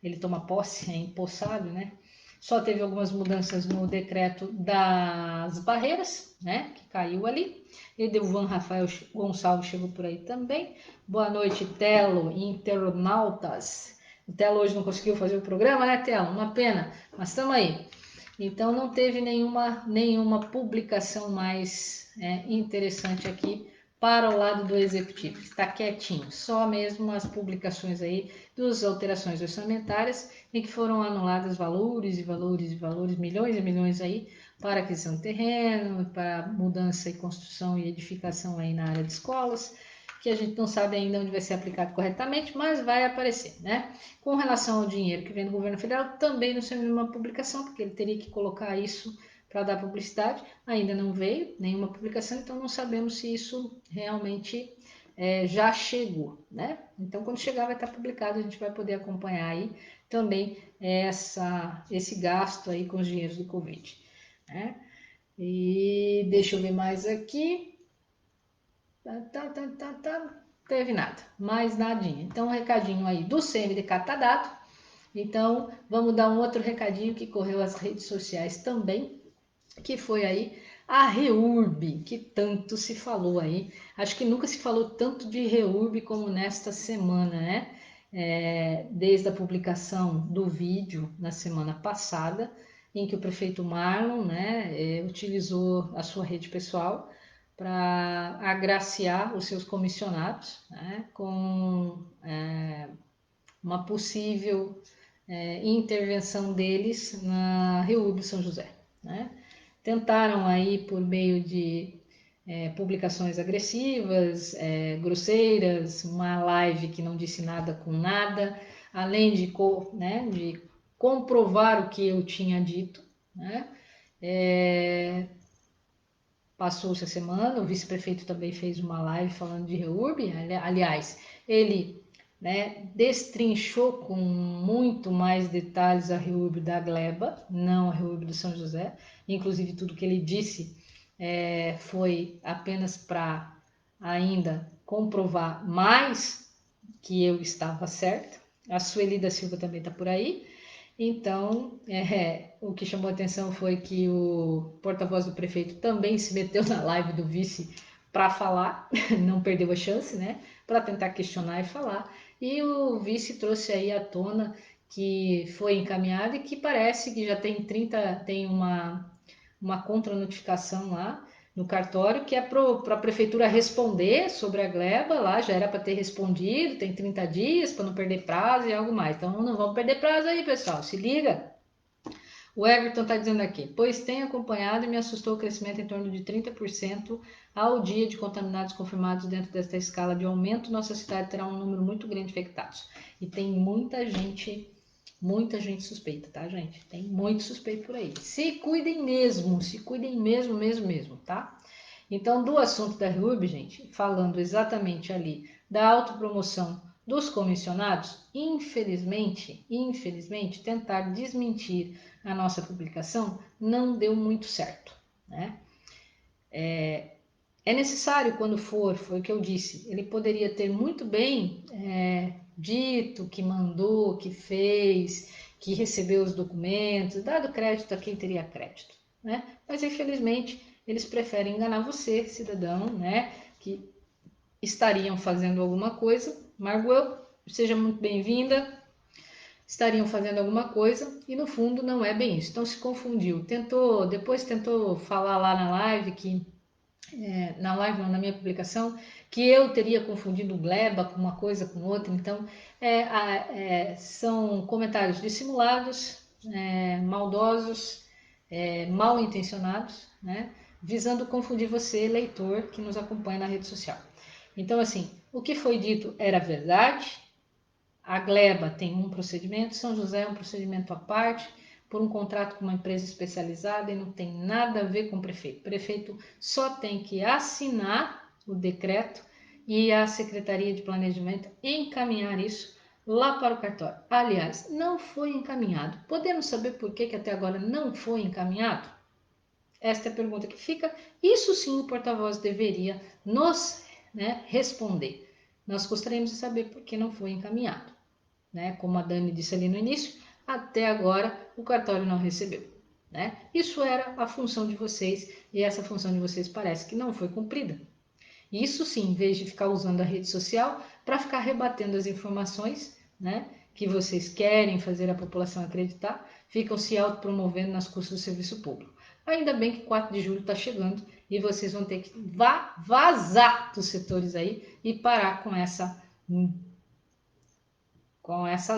ele toma posse, é empossado, né? Só teve algumas mudanças no decreto das barreiras, né? Que caiu ali. Edelvan Rafael Gonçalves chegou por aí também. Boa noite, Telo, internautas. O Telo hoje não conseguiu fazer o programa, né, Telo? Uma pena, mas estamos aí. Então não teve nenhuma publicação mais interessante aqui para o lado do executivo. Está quietinho, só mesmo as publicações aí das alterações orçamentárias em que foram anulados valores e valores e valores, milhões e milhões aí para aquisição de terreno, para mudança e construção e edificação aí na área de escolas, que a gente não sabe ainda onde vai ser aplicado corretamente, mas vai aparecer, né? Com relação ao dinheiro que vem do governo federal, também não saiu nenhuma publicação, porque ele teria que colocar isso para dar publicidade, ainda não veio nenhuma publicação, então não sabemos se isso realmente já chegou, né? Então, quando chegar, vai estar publicado, a gente vai poder acompanhar aí também esse gasto aí com os dinheiros do Covid, né? E deixa eu ver mais aqui. Teve nada, mais nadinha. Então, um recadinho aí do CMDK tá dado. Então, vamos dar um outro recadinho que correu às redes sociais também, que foi aí a REURB, que tanto se falou aí. Acho que nunca se falou tanto de REURB como nesta semana, né? Desde a publicação do vídeo na semana passada, em que o prefeito Marlon, né, utilizou a sua rede pessoal para agraciar os seus comissionados, né, com uma possível intervenção deles na REURB São José, né? Tentaram aí por meio de publicações agressivas, grosseiras, uma live que não disse nada com nada, além de comprovar o que eu tinha dito, né? Passou-se a semana, o vice-prefeito também fez uma live falando de REURB, aliás, ele destrinchou com muito mais detalhes a REURB da Gleba, não a REURB do São José, inclusive tudo que ele disse foi apenas para ainda comprovar mais que eu estava certa. A Sueli da Silva também está por aí. Então, o que chamou a atenção foi que o porta-voz do prefeito também se meteu na live do vice para falar, não perdeu a chance, né? Para tentar questionar e falar. E o vice trouxe aí à tona que foi encaminhado e que parece que já tem uma contranotificação lá no cartório, que é para a prefeitura responder sobre a gleba, lá já era para ter respondido, tem 30 dias para não perder prazo e algo mais. Então não vamos perder prazo aí, pessoal, se liga. O Everton está dizendo aqui, pois tem acompanhado e me assustou o crescimento em torno de 30% ao dia de contaminados confirmados dentro desta escala de aumento, nossa cidade terá um número muito grande de infectados. E tem muita gente suspeita, tá, gente? Tem muito suspeito por aí. Se cuidem mesmo, mesmo, tá? Então, do assunto da REURB, gente, falando exatamente ali da autopromoção dos comissionados, infelizmente, tentar desmentir a nossa publicação não deu muito certo, né? É necessário quando foi o que eu disse, ele poderia ter muito bem dito que mandou, que fez, que recebeu os documentos, dado crédito a quem teria crédito, né? Mas infelizmente eles preferem enganar você, cidadão, né? Que estariam fazendo alguma coisa. Margot, seja muito bem-vinda. Estariam fazendo alguma coisa e no fundo não é bem isso. Então se confundiu. Depois tentou falar lá na live que na minha publicação, que eu teria confundido o gleba com uma coisa com outra. Então, são comentários dissimulados, maldosos, mal intencionados, né? Visando confundir você, leitor, que nos acompanha na rede social. Então, assim, o que foi dito era verdade. A gleba tem um procedimento, São José é um procedimento à parte, por um contrato com uma empresa especializada e não tem nada a ver com o prefeito. O prefeito só tem que assinar o decreto e a Secretaria de Planejamento encaminhar isso lá para o cartório. Aliás, não foi encaminhado. Podemos saber por que até agora não foi encaminhado? Esta é a pergunta que fica. Isso sim o porta-voz deveria nos responder. Nós gostaríamos de saber por que não foi encaminhado. Como a Dani disse ali no início, até agora o cartório não recebeu. né? Isso era a função de vocês e essa função de vocês parece que não foi cumprida. Isso sim, em vez de ficar usando a rede social para ficar rebatendo as informações, né, que vocês querem fazer a população acreditar, ficam se autopromovendo nas custas do serviço público. Ainda bem que 4 de julho está chegando e vocês vão ter que vazar dos setores aí e parar com essa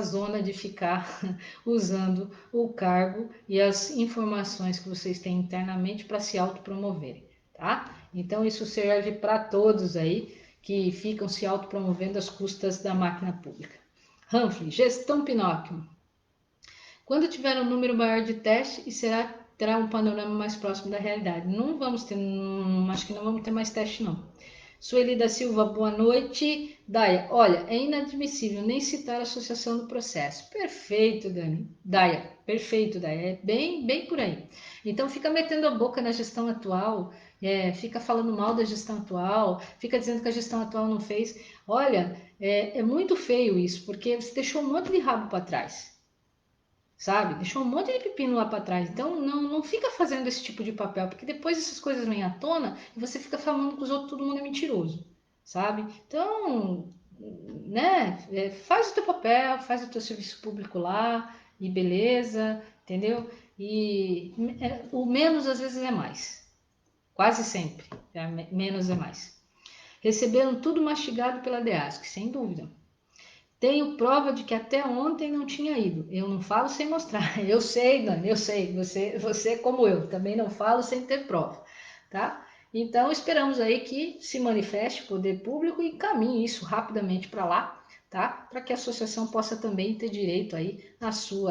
zona de ficar usando o cargo e as informações que vocês têm internamente para se autopromoverem, tá? Então isso serve para todos aí que ficam se autopromovendo às custas da máquina pública. Humphrey, gestão Pinóquio. Quando tiver um número maior de testes, e terá um panorama mais próximo da realidade. Não vamos ter, acho que não vamos ter mais teste não. Sueli da Silva, boa noite. Daia, olha, é inadmissível nem citar a associação do processo. Perfeito, Dani. Daia, perfeito, Daia. É bem por aí. Então fica metendo a boca na gestão atual, fica falando mal da gestão atual, fica dizendo que a gestão atual não fez. Olha, é muito feio isso, porque você deixou um monte de rabo para trás. Sabe? Deixou um monte de pepino lá para trás. Então, não fica fazendo esse tipo de papel, porque depois essas coisas vêm à tona e você fica falando com os outros, todo mundo é mentiroso, sabe? Então, né? Faz o teu papel, faz o teu serviço público lá e beleza, entendeu? E o menos às vezes é mais. Quase sempre. Menos é mais. Receberam tudo mastigado pela DEASC, sem dúvida. Tenho prova de que até ontem não tinha ido. Eu não falo sem mostrar. Eu sei, Dani, eu sei. Você como eu, também não falo sem ter prova, tá? Então, esperamos aí que se manifeste o poder público e encaminhe isso rapidamente para lá, tá? Para que a associação possa também ter direito aí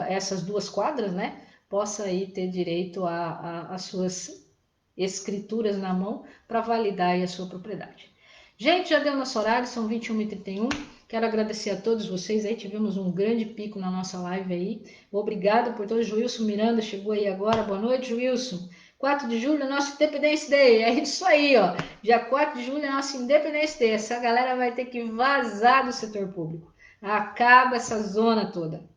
essas 2 quadras, né? Possa aí ter direito às suas escrituras na mão para validar aí a sua propriedade. Gente, já deu nosso horário, são 21h31. Quero agradecer a todos vocês aí, tivemos um grande pico na nossa live aí. Obrigado por todos. Wilson Miranda chegou aí agora. Boa noite, Wilson. 4 de julho é nosso Independence Day. É isso aí, ó. Dia 4 de julho é nosso Independence Day. Essa galera vai ter que vazar do setor público. Acaba essa zona toda.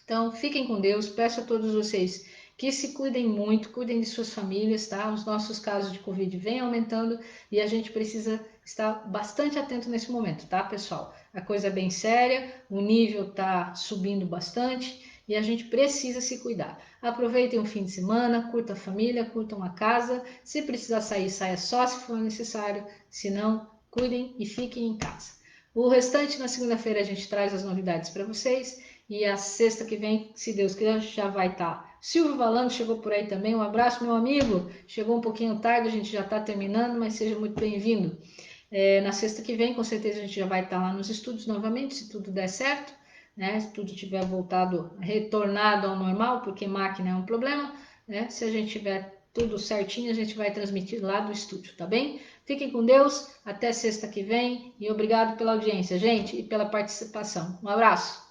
Então, fiquem com Deus. Peço a todos vocês que se cuidem muito, cuidem de suas famílias, tá? Os nossos casos de Covid vêm aumentando e a gente precisa estar bastante atento nesse momento, tá, pessoal? A coisa é bem séria, o nível tá subindo bastante e a gente precisa se cuidar. Aproveitem o fim de semana, curtam a família, curtam a casa. Se precisar sair, saia só se for necessário. Se não, cuidem e fiquem em casa. O restante, na segunda-feira, a gente traz as novidades para vocês. E a sexta que vem, se Deus quiser, já vai estar. Silvio Valano chegou por aí também. Um abraço, meu amigo. Chegou um pouquinho tarde, a gente já está terminando, mas seja muito bem-vindo. Na sexta que vem, com certeza, a gente já vai estar lá nos estúdios novamente, se tudo der certo, né? Se tudo tiver voltado, retornado ao normal, porque máquina é um problema, né? Se a gente tiver tudo certinho, a gente vai transmitir lá do estúdio, tá bem? Fiquem com Deus, até sexta que vem e obrigado pela audiência, gente, e pela participação. Um abraço!